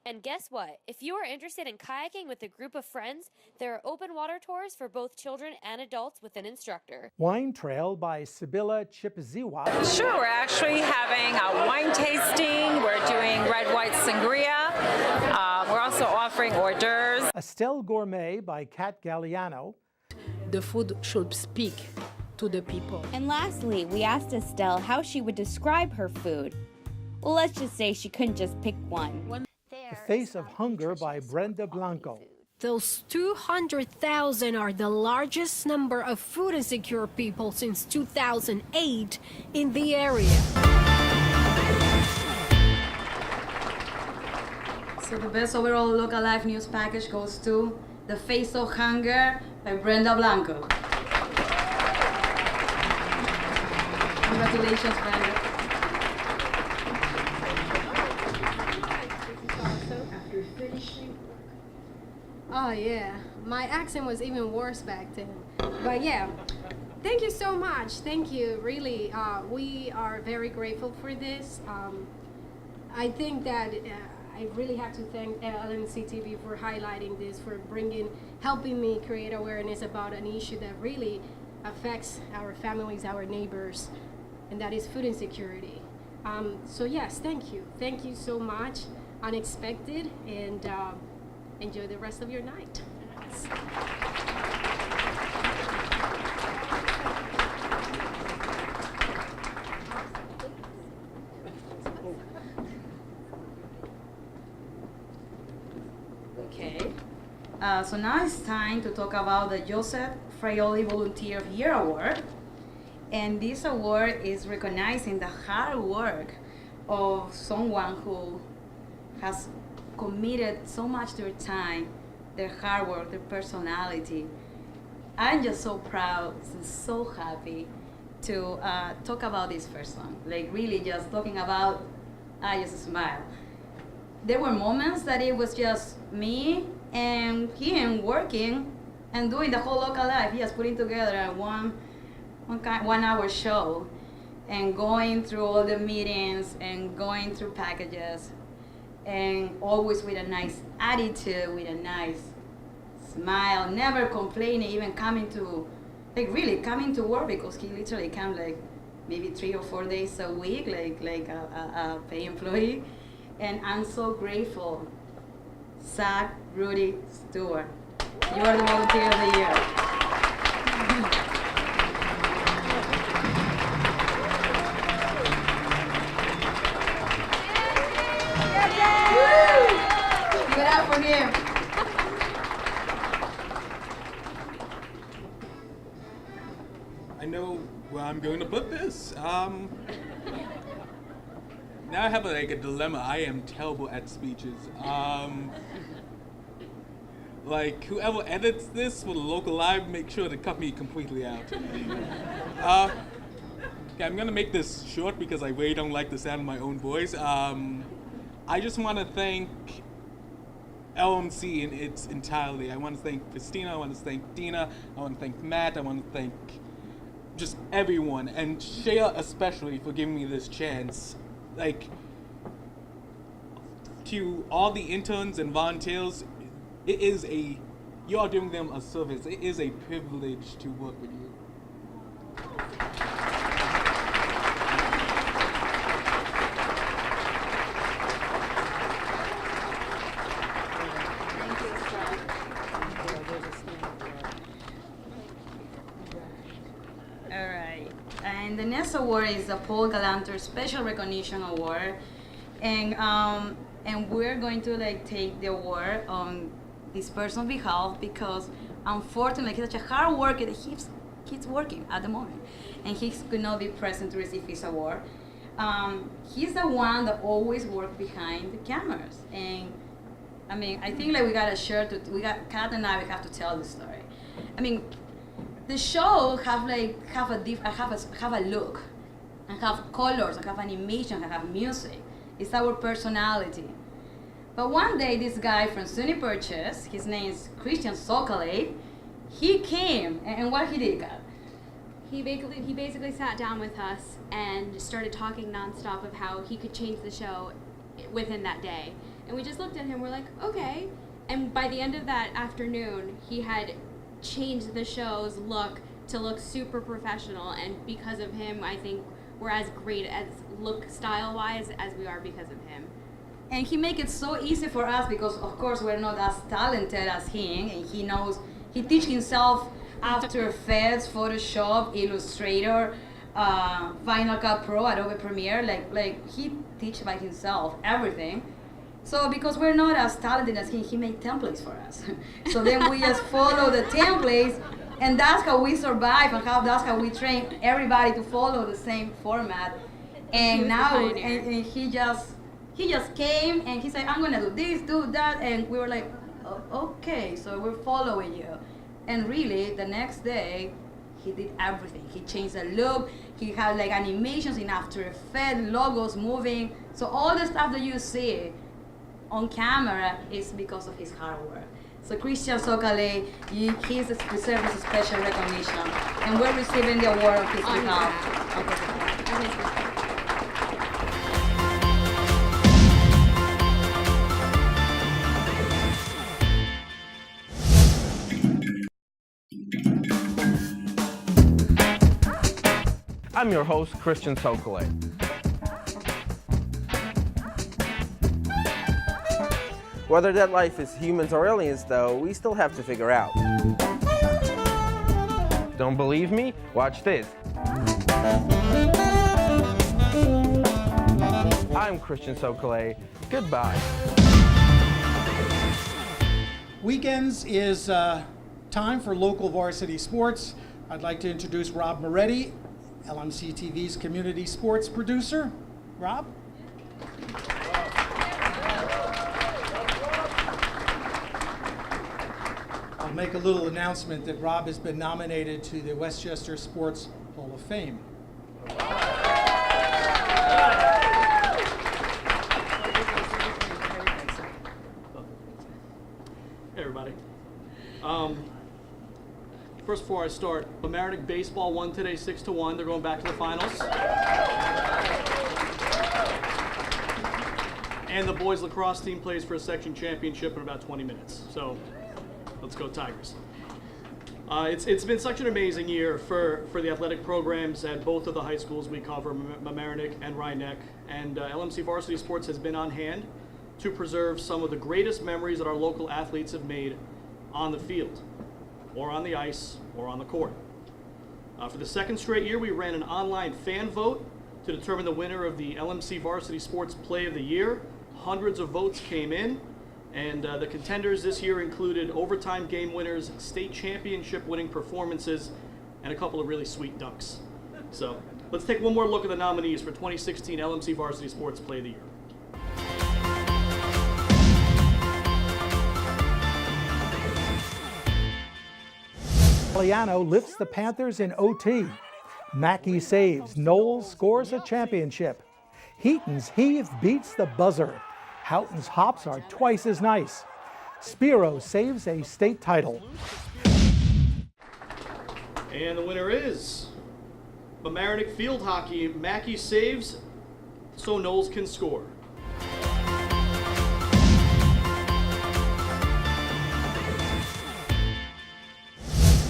And guess what? If you are interested in kayaking with a group of friends, there are open water tours for both children and adults with an instructor. Wine Trail by Sibylla Chipaziwa. Sure, we're actually having a wine tasting. We're doing red, white sangria. We're also offering hors d'oeuvres. Estelle Gourmet by Kat Galliano. The food should speak to the people. And lastly, we asked Estelle how she would describe her food. Well, let's just say she couldn't just pick one. The Face of Hunger by Brenda Blanco. Those 200,000 are the largest number of food insecure people since 2008 in the area. So the best overall local life news package goes to The Face of Hunger by Brenda Blanco. Congratulations, Brenda. Oh yeah, my accent was even worse back then. But yeah, Thank you so much. Thank you. Really, we are very grateful for this. I think that I really have to thank LMCTV for highlighting this, for helping me create awareness about an issue that really affects our families, our neighbors, and that is food insecurity. So yes, thank you. Thank you so much. Unexpected, and enjoy the rest of your night. Okay, so now it's time to talk about the Joseph Fraioli Volunteer of the Year Award. And this award is recognizing the hard work of someone who has committed so much to their time, their hard work, their personality. I'm just so proud and so happy to talk about this person. Like really just talking about, I just smile. There were moments that it was just me and him working and doing the whole local life. He was putting together a 1 hour show and going through all the meetings and going through packages, and always with a nice attitude, with a nice smile, never complaining, even coming to work, because he literally comes like maybe 3 or 4 days a week, like a paid employee. And I'm so grateful. Zach Rudy Stewart, you are the Volunteer of the Year. Give it up for him. I know where I'm going to put this. Now I have a dilemma. I am terrible at speeches. Like whoever edits this for the local live, make sure to cut me completely out. Okay, I'm gonna make this short because I really don't like the sound of my own voice. I just want to thank LMC in its entirety. I want to thank Christina, I want to thank Dina, I want to thank Matt, I want to thank just everyone, and Shayla especially for giving me this chance. Like, to all the interns and volunteers, you are doing them a service. It is a privilege to work with you. And the next award is the Paul Galanter Special Recognition Award, and we're going to take the award on this person's behalf, because unfortunately he's such a hard worker that he's working at the moment, and he could not be present to receive his award. He's the one that always worked behind the cameras, and I mean, I think we got a shirt. Kat and I, we have to tell the story. I mean, the show have a look, and have colors, and have animation, and have music. It's our personality. But one day, this guy from SUNY Purchase, his name is Christian Sokale, he came, and what he did, Kat? He basically sat down with us and started talking nonstop of how he could change the show within that day. And we just looked at him, we're like, okay. And by the end of that afternoon, he had changed the show's look to look super professional, and because of him, I think we're as great as look style-wise as we are because of him. And he make it so easy for us because, of course, we're not as talented as him, and he teach himself After Effects, Photoshop, Illustrator, Final Cut Pro, Adobe Premiere, like he teach by himself everything. So because we're not as talented as he made templates for us. So then we just follow the templates, and that's how we survive, and that's how we train everybody to follow the same format. And now, and he just came and he said, I'm gonna do this, do that, and we were like, oh, okay, so we're following you. And really, the next day, he did everything. He changed the look. He had animations in After Effects, logos moving. So all the stuff that you see on camera is because of his hard work. So Christian Sokale, he deserves a special recognition, and we're receiving the award on his behalf. I'm your host, Christian Sokale. Whether that life is humans or aliens, though, we still have to figure out. Don't believe me? Watch this. I'm Christian Sokale. Goodbye. Weekends is time for local varsity sports. I'd like to introduce Rob Moretti, LMCTV's community sports producer. Rob? I'll make a little announcement that Rob has been nominated to the Westchester Sports Hall of Fame. Hey everybody. First, before I start, Mamaroneck baseball won today 6-1. They're going back to the finals. And the boys lacrosse team plays for a section championship in about 20 minutes. So let's go Tigers. It's been such an amazing year for the athletic programs at both of the high schools we cover, Mamaroneck and Rhinebeck. And LMC Varsity Sports has been on hand to preserve some of the greatest memories that our local athletes have made on the field, or on the ice, or on the court. For the second straight year, we ran an online fan vote to determine the winner of the LMC Varsity Sports Play of the Year. Hundreds of votes came in, and the contenders this year included overtime game winners, state championship winning performances, and a couple of really sweet dunks. So let's take one more look at the nominees for 2016 LMC Varsity Sports Play of the Year. Galliano lifts the Panthers in OT. Mackey saves. Knowles scores a championship. Heaton's heave beats the buzzer. Houghton's hops are twice as nice. Spiro saves a state title. And the winner is Mamaroneck field hockey. Mackey saves so Knowles can score.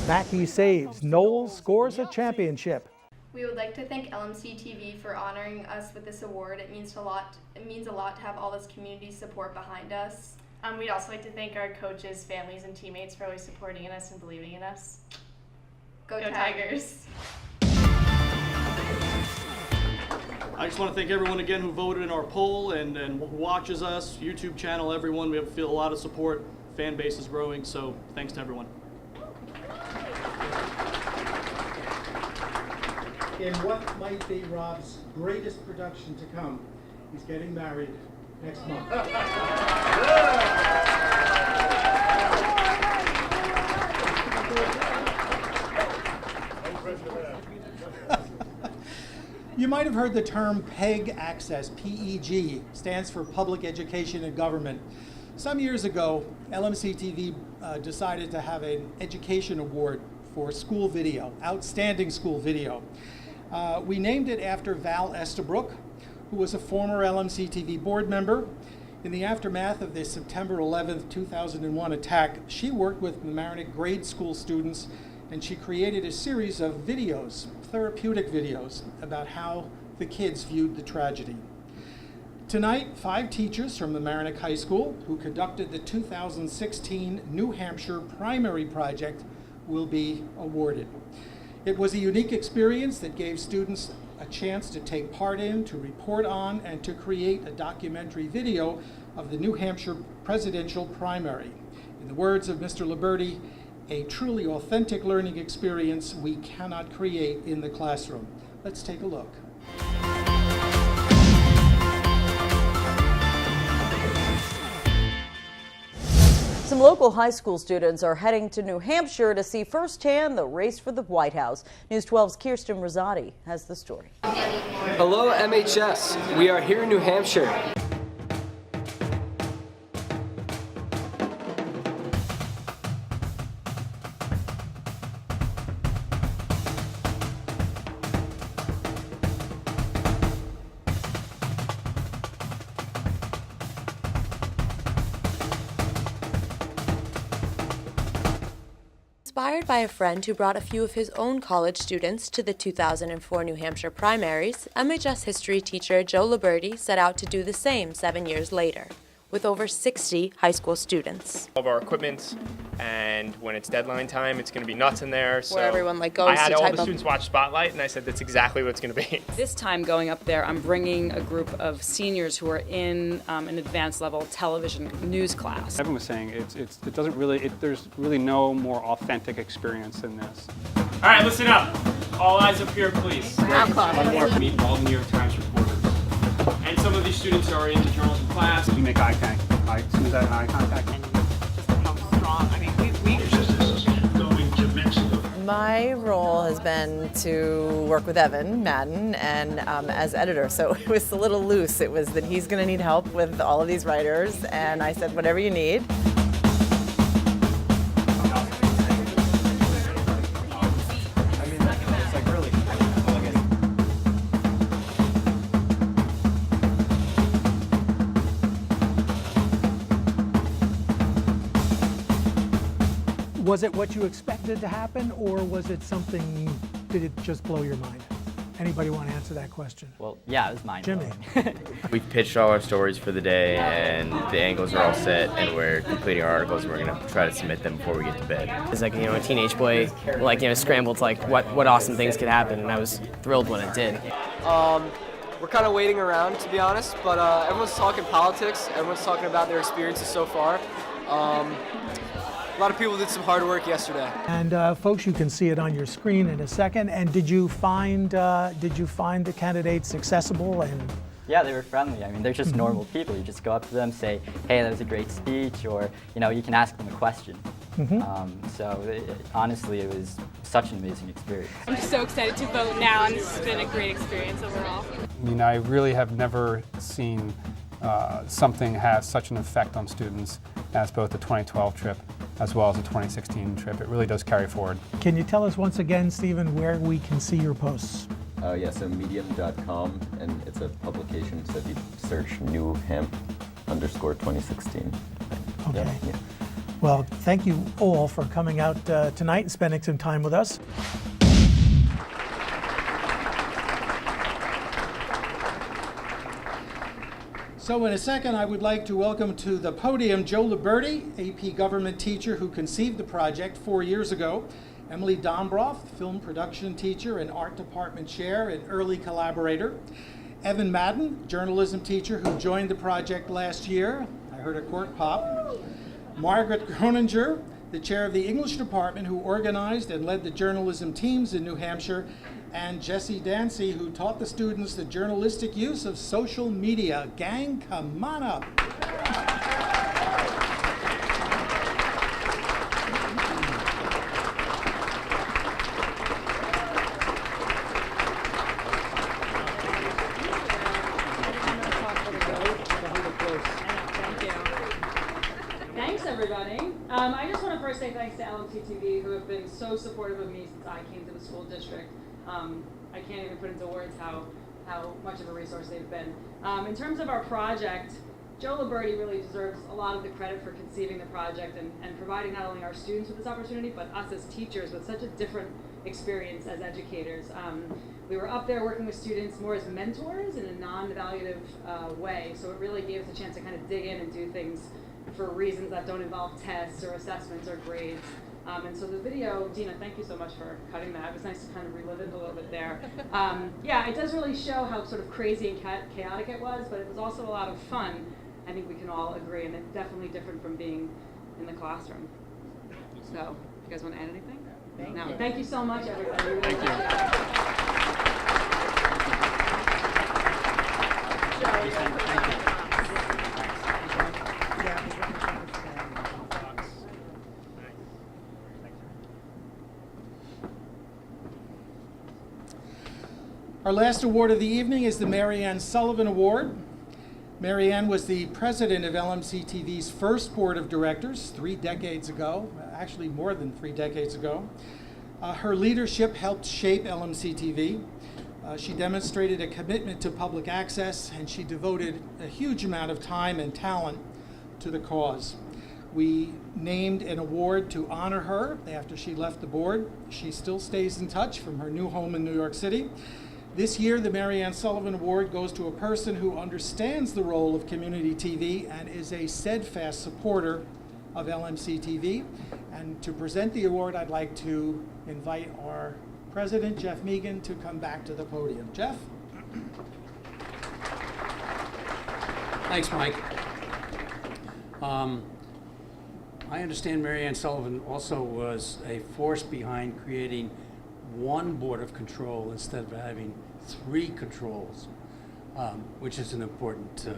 Mackey saves. Knowles scores a championship. We would like to thank LMCTV for honoring us with this award. It means a lot to have all this community support behind us. We'd also like to thank our coaches, families, and teammates for always supporting in us and believing in us. Go Tigers! I just want to thank everyone again who voted in our poll and who watches us, YouTube channel, everyone. We feel a lot of support. Fan base is growing, so thanks to everyone. In what might be Rob's greatest production to come, he's getting married next month. You might have heard the term PEG access, P-E-G, stands for Public Education and Government. Some years ago, LMCTV decided to have an education award for school video, outstanding school video. We named it after Val Estabrook, who was a former LMCTV board member. In the aftermath of the September 11th, 2001 attack, she worked with Mamaroneck grade school students, and she created a series of videos, therapeutic videos, about how the kids viewed the tragedy. Tonight, 5 teachers from Mamaroneck High School, who conducted the 2016 New Hampshire primary project, will be awarded. It was a unique experience that gave students a chance to take part in, to report on, and to create a documentary video of the New Hampshire presidential primary. In the words of Mr. Liberti, a truly authentic learning experience we cannot create in the classroom. Let's take a look. Some local high school students are heading to New Hampshire to see firsthand the race for the White House. News 12's Kirsten Rosati has the story. Hello, MHS. We are here in New Hampshire. Inspired by a friend who brought a few of his own college students to the 2004 New Hampshire primaries, MHS history teacher Joe Liberti set out to do the same 7 years later, with over 60 high school students. All of our equipment, and when it's deadline time, it's going to be nuts in there. So where everyone goes I had to all type the up. students watch Spotlight, and I said that's exactly what it's going to be. This time going up there, I'm bringing a group of seniors who are in an advanced level television news class. Evan was saying it doesn't really, there's really no more authentic experience than this. All right, listen up. All eyes up here, please. Meet all the New York Times reporters. And some of these students are in the journalism class. You make eye contact. As soon as that eye contact. My role has been to work with Evan Madden and as editor, so it was a little loose. It was that he's going to need help with all of these writers, and I said, whatever you need. Was it what you expected to happen, or was it something, did it just blow your mind? Anybody want to answer that question? Well, yeah, it was mine. Jimmy. We've pitched all our stories for the day, and the angles are all set, and we're completing our articles, and we're going to try to submit them before we get to bed. As a teenage boy, scrambled to what awesome things could happen, and I was thrilled when it did. We're kind of waiting around, to be honest, but everyone's talking politics. Everyone's talking about their experiences so far. A lot of people did some hard work yesterday. And folks, you can see it on your screen in a second. And did you find the candidates accessible and? Yeah, they were friendly. I mean, they're just normal people. You just go up to them, say, "Hey, that was a great speech," or you can ask them a question. Honestly, it was such an amazing experience. I'm just so excited to vote now, and this has been a great experience overall. I mean, I really have never seen something have such an effect on students as both the 2012 trip as well as the 2016 trip. It really does carry forward. Can you tell us once again, Stephen, where we can see your posts? So medium.com, and it's a publication, so if you search newhamp_2016. Okay. Yeah. Well, thank you all for coming out tonight and spending some time with us. So in a second, I would like to welcome to the podium Joe Liberti, AP government teacher who conceived the project 4 years ago, Emily Dombroff, film production teacher and art department chair and early collaborator, Evan Madden, journalism teacher who joined the project last year. I heard a cork pop. Margaret Groninger, the chair of the English department who organized and led the journalism teams in New Hampshire, and Jesse Dancy, who taught the students the journalistic use of social media. Gang, come on up. Thanks, everybody. I just want to first say thanks to LMCTV, who have been so supportive of me since I came to the school district. I can't even put into words how much of a resource they've been. In terms of our project, Joe Liberti really deserves a lot of the credit for conceiving the project and providing not only our students with this opportunity, but us as teachers with such a different experience as educators. We were up there working with students more as mentors in a non-evaluative way, so it really gave us a chance to kind of dig in and do things for reasons that don't involve tests or assessments or grades. And so the video, Dina, thank you so much for cutting that. It was nice to kind of relive it a little bit there. Yeah, it does really show how sort of crazy and chaotic it was, but it was also a lot of fun. I think we can all agree, and it's definitely different from being in the classroom. So, you guys want to add anything? No. Thank you so much, everybody. Thank you. Our last award of the evening is the Mary Ann Sullivan Award. Mary Ann was the president of LMCTV's first board of directors 3 decades ago, actually more than 3 decades ago. Her leadership helped shape LMCTV. She demonstrated a commitment to public access, and she devoted a huge amount of time and talent to the cause. We named an award to honor her after she left the board. She still stays in touch from her new home in New York City. This year, the Mary Ann Sullivan Award goes to a person who understands the role of community TV and is a steadfast supporter of LMCTV. And to present the award, I'd like to invite our president, Jeff Megan, to come back to the podium. Jeff? Thanks, Mike. I understand Mary Ann Sullivan also was a force behind creating one board of control instead of having 3 controls, which is an important.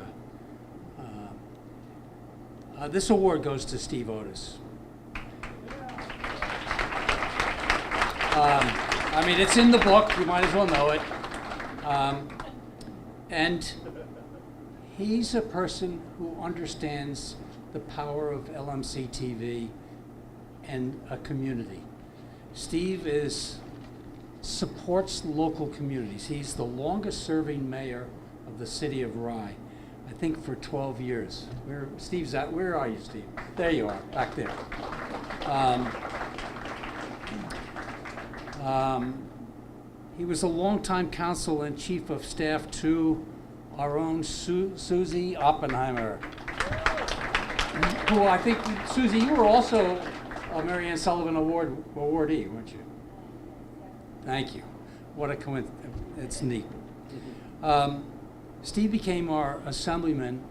This award goes to Steve Otis. I mean, it's in the book. You might as well know it. And he's a person who understands the power of LMCTV and a community. Steve supports local communities. He's the longest serving mayor of the city of Rye, I think for 12 years. Steve's at, where are you, Steve? There you are, back there. He was a longtime counsel and chief of staff to our own Susie Oppenheimer, who I think, Susie, you were also a Mary Ann Sullivan awardee, weren't you? Thank you. What a coincidence. It's neat. Steve became our assemblyman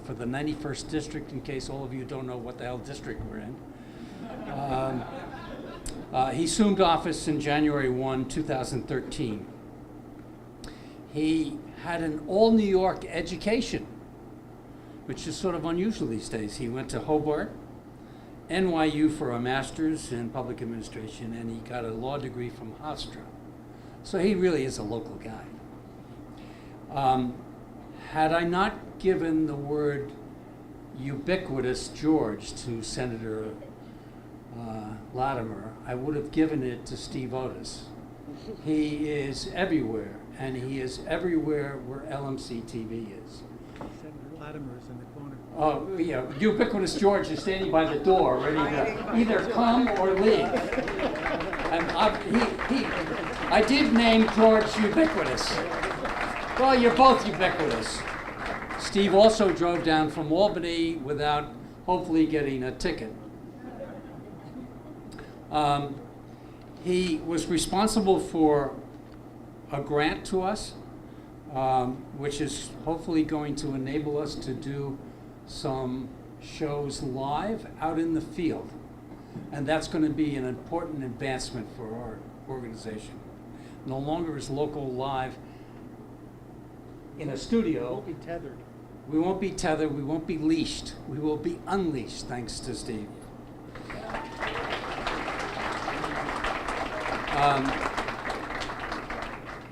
for the 91st district, in case all of you don't know what the hell district we're in. He assumed office in January 1, 2013. He had an all New York education, which is sort of unusual these days. He went to Hobart, NYU for a master's in public administration, and he got a law degree from Hofstra. So he really is a local guy. Had I not given the word ubiquitous George to Senator Latimer, I would have given it to Steve Otis. He is everywhere, and he is everywhere where LMCTV is. Senator Latimer's in the corner. Oh, yeah, ubiquitous George is standing by the door, ready to either come or leave. And I did name George ubiquitous. Well, you're both ubiquitous. Steve also drove down from Albany without hopefully getting a ticket. He was responsible for a grant to us, which is hopefully going to enable us to do some shows live out in the field. And that's going to be an important advancement for our organization. No longer is local live in a studio. Won't be tethered. We won't be tethered, we won't be leashed. We will be unleashed, thanks to Steve.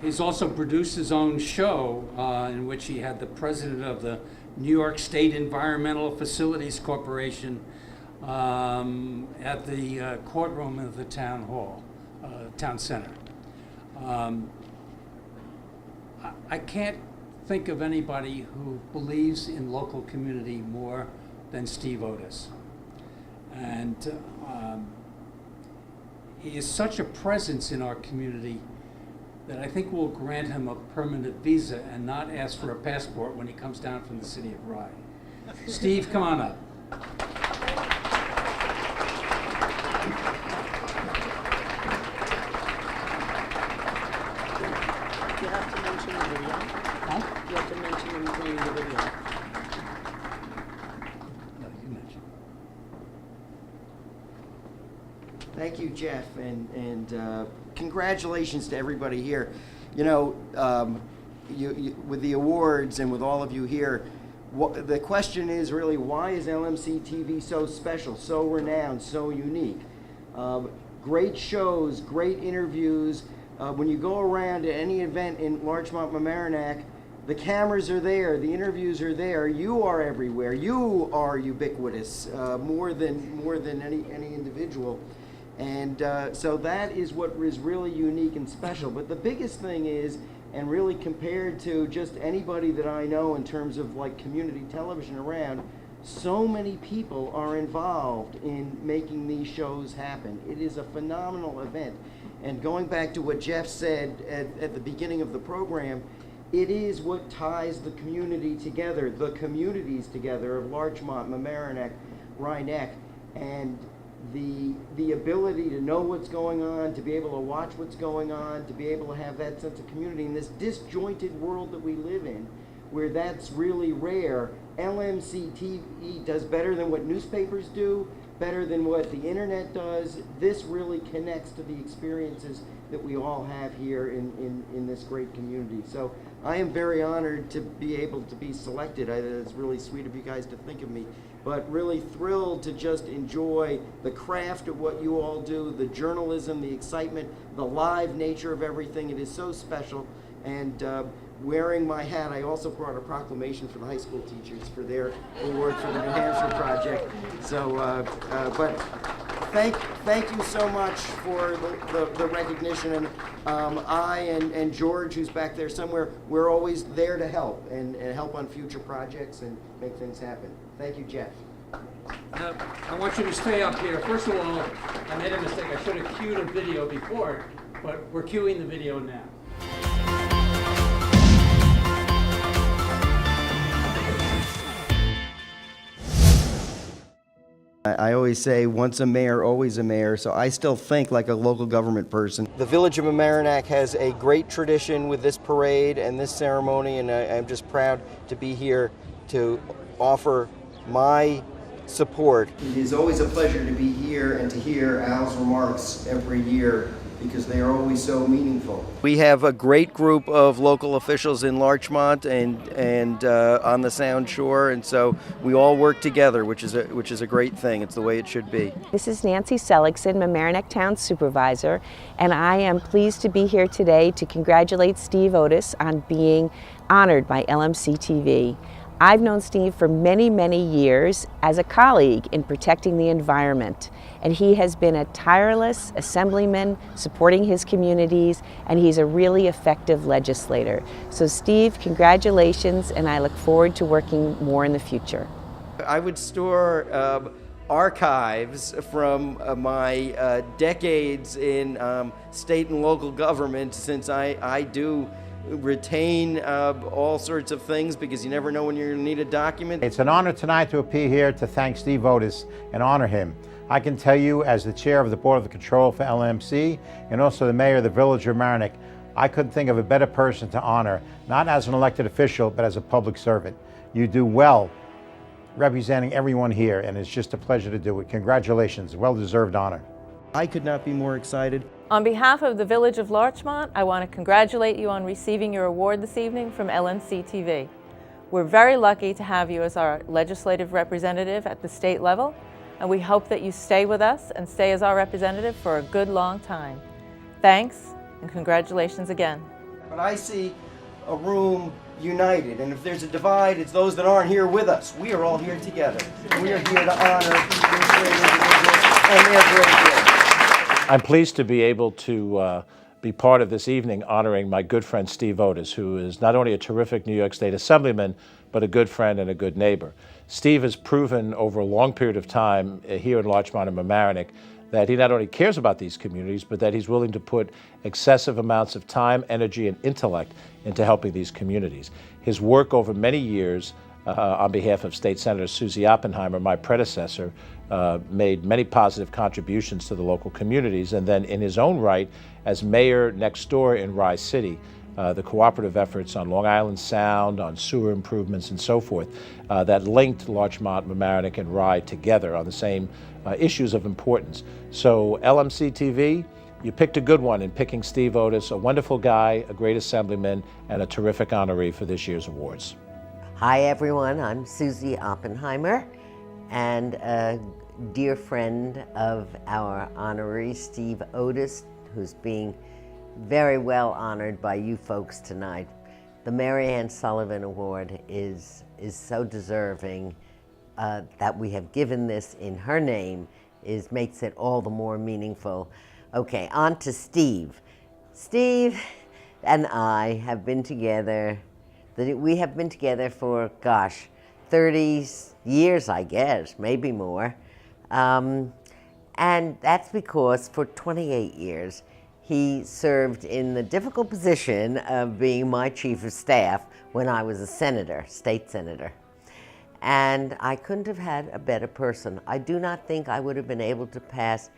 He's also produced his own show in which he had the president of the New York State Environmental Facilities Corporation at the courtroom of the town hall, town center. I can't think of anybody who believes in local community more than Steve Otis. And he is such a presence in our community that I think we'll grant him a permanent visa and not ask for a passport when he comes down from the city of Rye. Steve, come on up. You have to mention the video. Huh? You have to mention him playing the video. No, you mentioned. Thank you, Jeff, and congratulations to everybody here. You know, with the awards and with all of you here, the question is really, why is LMCTV so special, so renowned, so unique? Great shows, great interviews. When you go around to any event in Larchmont, Mamaroneck, the cameras are there, the interviews are there. You are everywhere. You are ubiquitous, more than any individual. And so that is what is really unique and special. But the biggest thing is, and really compared to just anybody that I know in terms of like community television around, so many people are involved in making these shows happen. It is a phenomenal event. And going back to what Jeff said at the beginning of the program, it is what ties the community together, the communities together of Larchmont, Mamaroneck, Rhinebeck, and the ability to know what's going on, to be able to watch what's going on, to be able to have that sense of community in this disjointed world that we live in, where that's really rare. LMCTV does better than what newspapers do, better than what the internet does. This really connects to the experiences that we all have here in this great community. So I am very honored to be able to be selected. It's really sweet of you guys to think of me, but really thrilled to just enjoy the craft of what you all do, the journalism, the excitement, the live nature of everything. It is so special. And wearing my hat, I also brought a proclamation for the high school teachers for their award for the New Hampshire project. So, but thank you so much for the recognition. And I and George, who's back there somewhere, we're always there to help and help on future projects and make things happen. Thank you, Jeff. I want you to stay up here. First of all, I made a mistake. I should have cued a video before, but we're cueing the video now. I always say, once a mayor, always a mayor, so I still think like a local government person. The Village of Mamaroneck has a great tradition with this parade and this ceremony, and I'm just proud to be here to offer my support. It is always a pleasure to be here and to hear Al's remarks every year, because they are always so meaningful. We have a great group of local officials in Larchmont and on the Sound Shore, and so we all work together, which is a great thing. It's the way it should be. This is Nancy Seligson, Mamaroneck Town Supervisor, and I am pleased to be here today to congratulate Steve Otis on being honored by LMCTV. I've known Steve for many, many years as a colleague in protecting the environment, and he has been a tireless assemblyman supporting his communities, and he's a really effective legislator. So Steve, congratulations, and I look forward to working more in the future. I would store archives from my decades in state and local government, since I do retain all sorts of things, because you never know when you're going to need a document. It's an honor tonight to appear here to thank Steve Otis and honor him. I can tell you, as the chair of the Board of Control for LMC and also the mayor of the Village of Mamaroneck, I couldn't think of a better person to honor, not as an elected official, but as a public servant. You do well representing everyone here, and it's just a pleasure to do it. Congratulations, well-deserved honor. I could not be more excited. On behalf of the Village of Larchmont, I want to congratulate you on receiving your award this evening from LMCTV. We're very lucky to have you as our legislative representative at the state level, and we hope that you stay with us and stay as our representative for a good long time. Thanks, and congratulations again. But I see a room united, and if there's a divide, it's those that aren't here with us. We are all here together. We are here to honor these great individuals and their great work. I'm pleased to be able to be part of this evening honoring my good friend Steve Otis, who is not only a terrific New York State Assemblyman, but a good friend and a good neighbor. Steve has proven over a long period of time here in Larchmont and Mamaroneck that he not only cares about these communities, but that he's willing to put excessive amounts of time, energy, and intellect into helping these communities. His work over many years on behalf of State Senator Susie Oppenheimer, my predecessor, made many positive contributions to the local communities, and then in his own right, as mayor next door in Rye City, the cooperative efforts on Long Island Sound, on sewer improvements and so forth, that linked Larchmont, Mamaroneck, and Rye together on the same issues of importance. So LMCTV, you picked a good one in picking Steve Otis, a wonderful guy, a great assemblyman, and a terrific honoree for this year's awards. Hi everyone, I'm Susie Oppenheimer, and a dear friend of our honoree, Steve Otis, who's being very well honored by you folks tonight. The Mary Ann Sullivan Award is so deserving that we have given this in her name makes it all the more meaningful. Okay, on to Steve. Steve and I have been together, we have been together for, gosh, 30 years, I guess, maybe more. And that's because for 28 years, he served in the difficult position of being my chief of staff when I was a senator, state senator. And I couldn't have had a better person. I do not think I would have been able to pass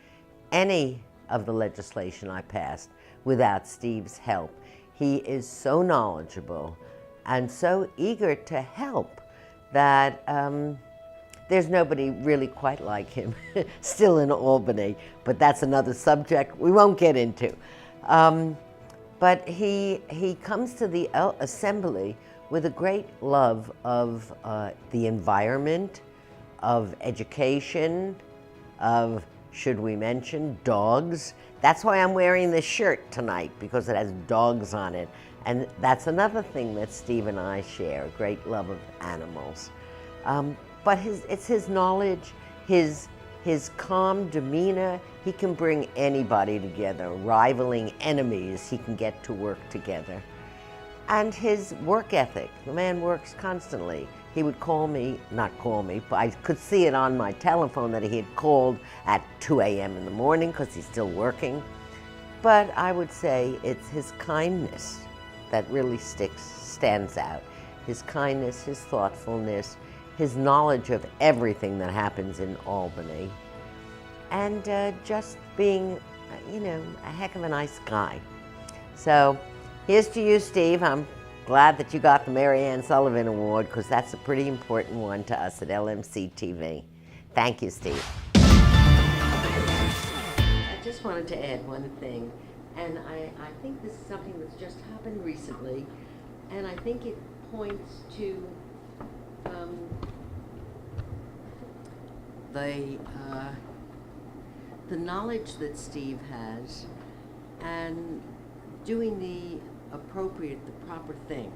any of the legislation I passed without Steve's help. He is so knowledgeable and so eager to help that there's nobody really quite like him still in Albany, but that's another subject we won't get into. But he comes to the Assembly with a great love of the environment, of education, of, should we mention, dogs. That's why I'm wearing this shirt tonight, because it has dogs on it. And that's another thing that Steve and I share, a great love of animals. But it's his knowledge, his calm demeanor. He can bring anybody together, rivaling enemies he can get to work together. And his work ethic, the man works constantly. He would call me, not call me, but I could see it on my telephone that he had called at 2 a.m. in the morning because he's still working. But I would say it's his kindness that really stands out. His kindness, his thoughtfulness, his knowledge of everything that happens in Albany, and just being, you know, a heck of a nice guy. So here's to you, Steve. I'm glad that you got the Mary Ann Sullivan Award, because that's a pretty important one to us at LMCTV. Thank you, Steve. I just wanted to add one thing, and I think this is something that's just happened recently, and I think it points to the knowledge that Steve has and doing the proper thing,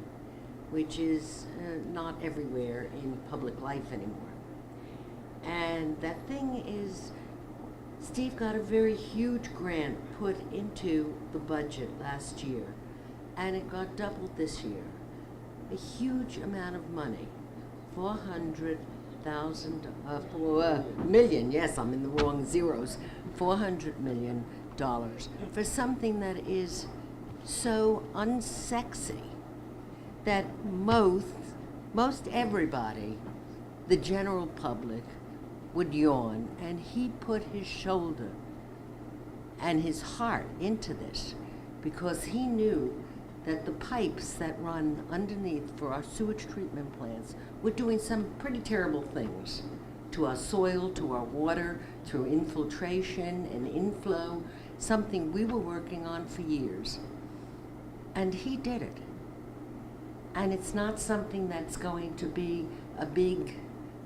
which is not everywhere in public life anymore. And that thing is, Steve got a very huge grant put into the budget last year, and it got doubled this year. A huge amount of money, $400 million, yes, I'm in the wrong zeros, $400 million for something that is so unsexy that most everybody, the general public, would yawn, and he put his shoulder and his heart into this because he knew that the pipes that run underneath for our sewage treatment plants were doing some pretty terrible things to our soil, to our water, through infiltration and inflow, something we were working on for years. And he did it. And it's not something that's going to be a big,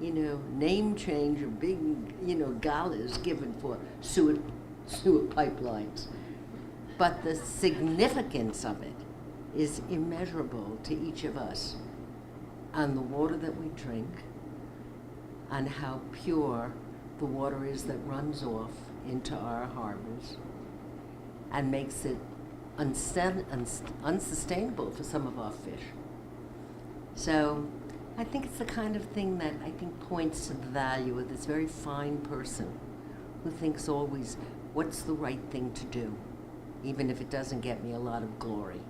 you know, name change or big, you know, galas given for sewer pipelines. But the significance of it is immeasurable to each of us, and the water that we drink, and how pure the water is that runs off into our harbors and makes it unsustainable for some of our fish. So I think it's the kind of thing that I think points to the value of this very fine person who thinks always, what's the right thing to do, even if it doesn't get me a lot of glory.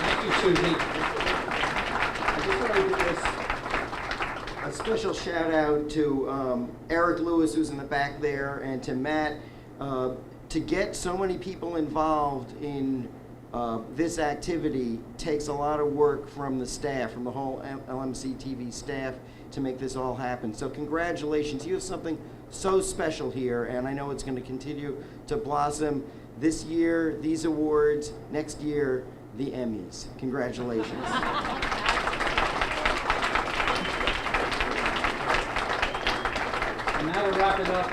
Thank you, Susie. I just want to give a special shout out to Eric Lewis, who's in the back there, and to Matt, to get so many people involved in this activity takes a lot of work from the staff, from the whole LMCTV staff, to make this all happen. So congratulations, you have something so special here, and I know it's going to continue to blossom this year, these awards, next year, the Emmys. Congratulations. And now to wrap it up,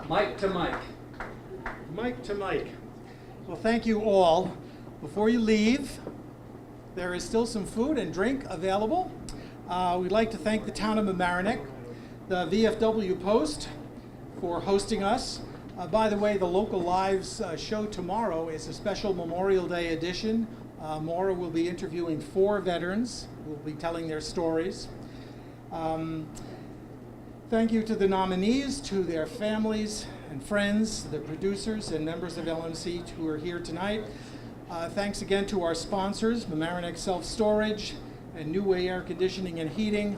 Mike to Mike. Mike to Mike. Well, thank you all. Before you leave, there is still some food and drink available. We'd like to thank the town of Mamaroneck, the VFW Post for hosting us. By the way, the Local Lives show tomorrow is a special Memorial Day edition Maura will be interviewing 4 veterans who will be telling their stories. Thank you to the nominees, to their families and friends, the producers and members of LMC who are here tonight. Thanks again to our sponsors, Mamaroneck Self-Storage and New Way Air Conditioning and Heating.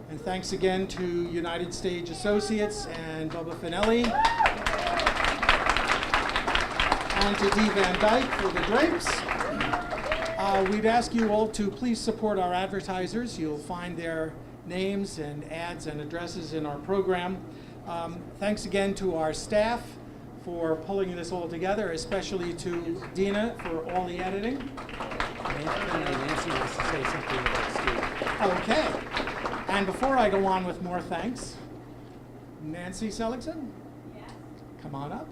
And thanks again to United Stage Associates and Bubba Finelli. And to Dee Van Dyke for the drapes. We'd ask you all to please support our advertisers. You'll find their names and ads and addresses in our program. Thanks again to our staff for pulling this all together, especially to Dina for all the editing. Nancy wants to say something about Steve. Okay. And before I go on with more thanks, Nancy Seligson, come on up.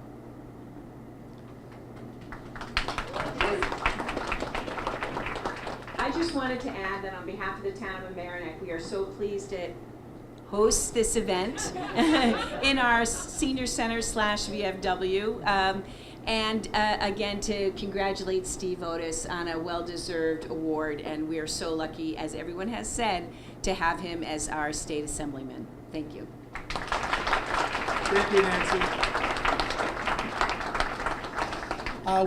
I just wanted to add that on behalf of the town of Mamaroneck, we are so pleased to host this event in our senior center / VFW. And again, to congratulate Steve Otis on a well-deserved award. And we are so lucky, as everyone has said, to have him as our state assemblyman. Thank you. Thank you, Nancy.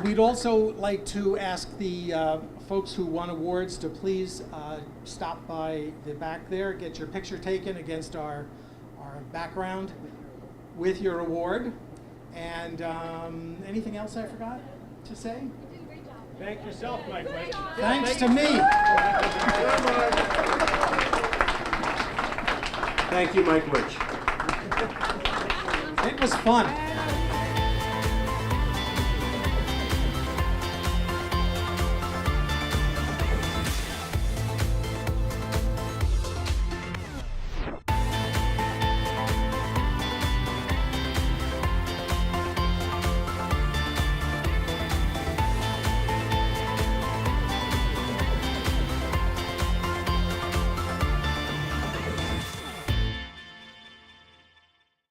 We'd also like to ask the folks who won awards to please stop by the back there, get your picture taken against our background with your award. And anything else I forgot to say? Thank yourself, Mike. Thanks to me. Thank you, Mike Rich. It was fun.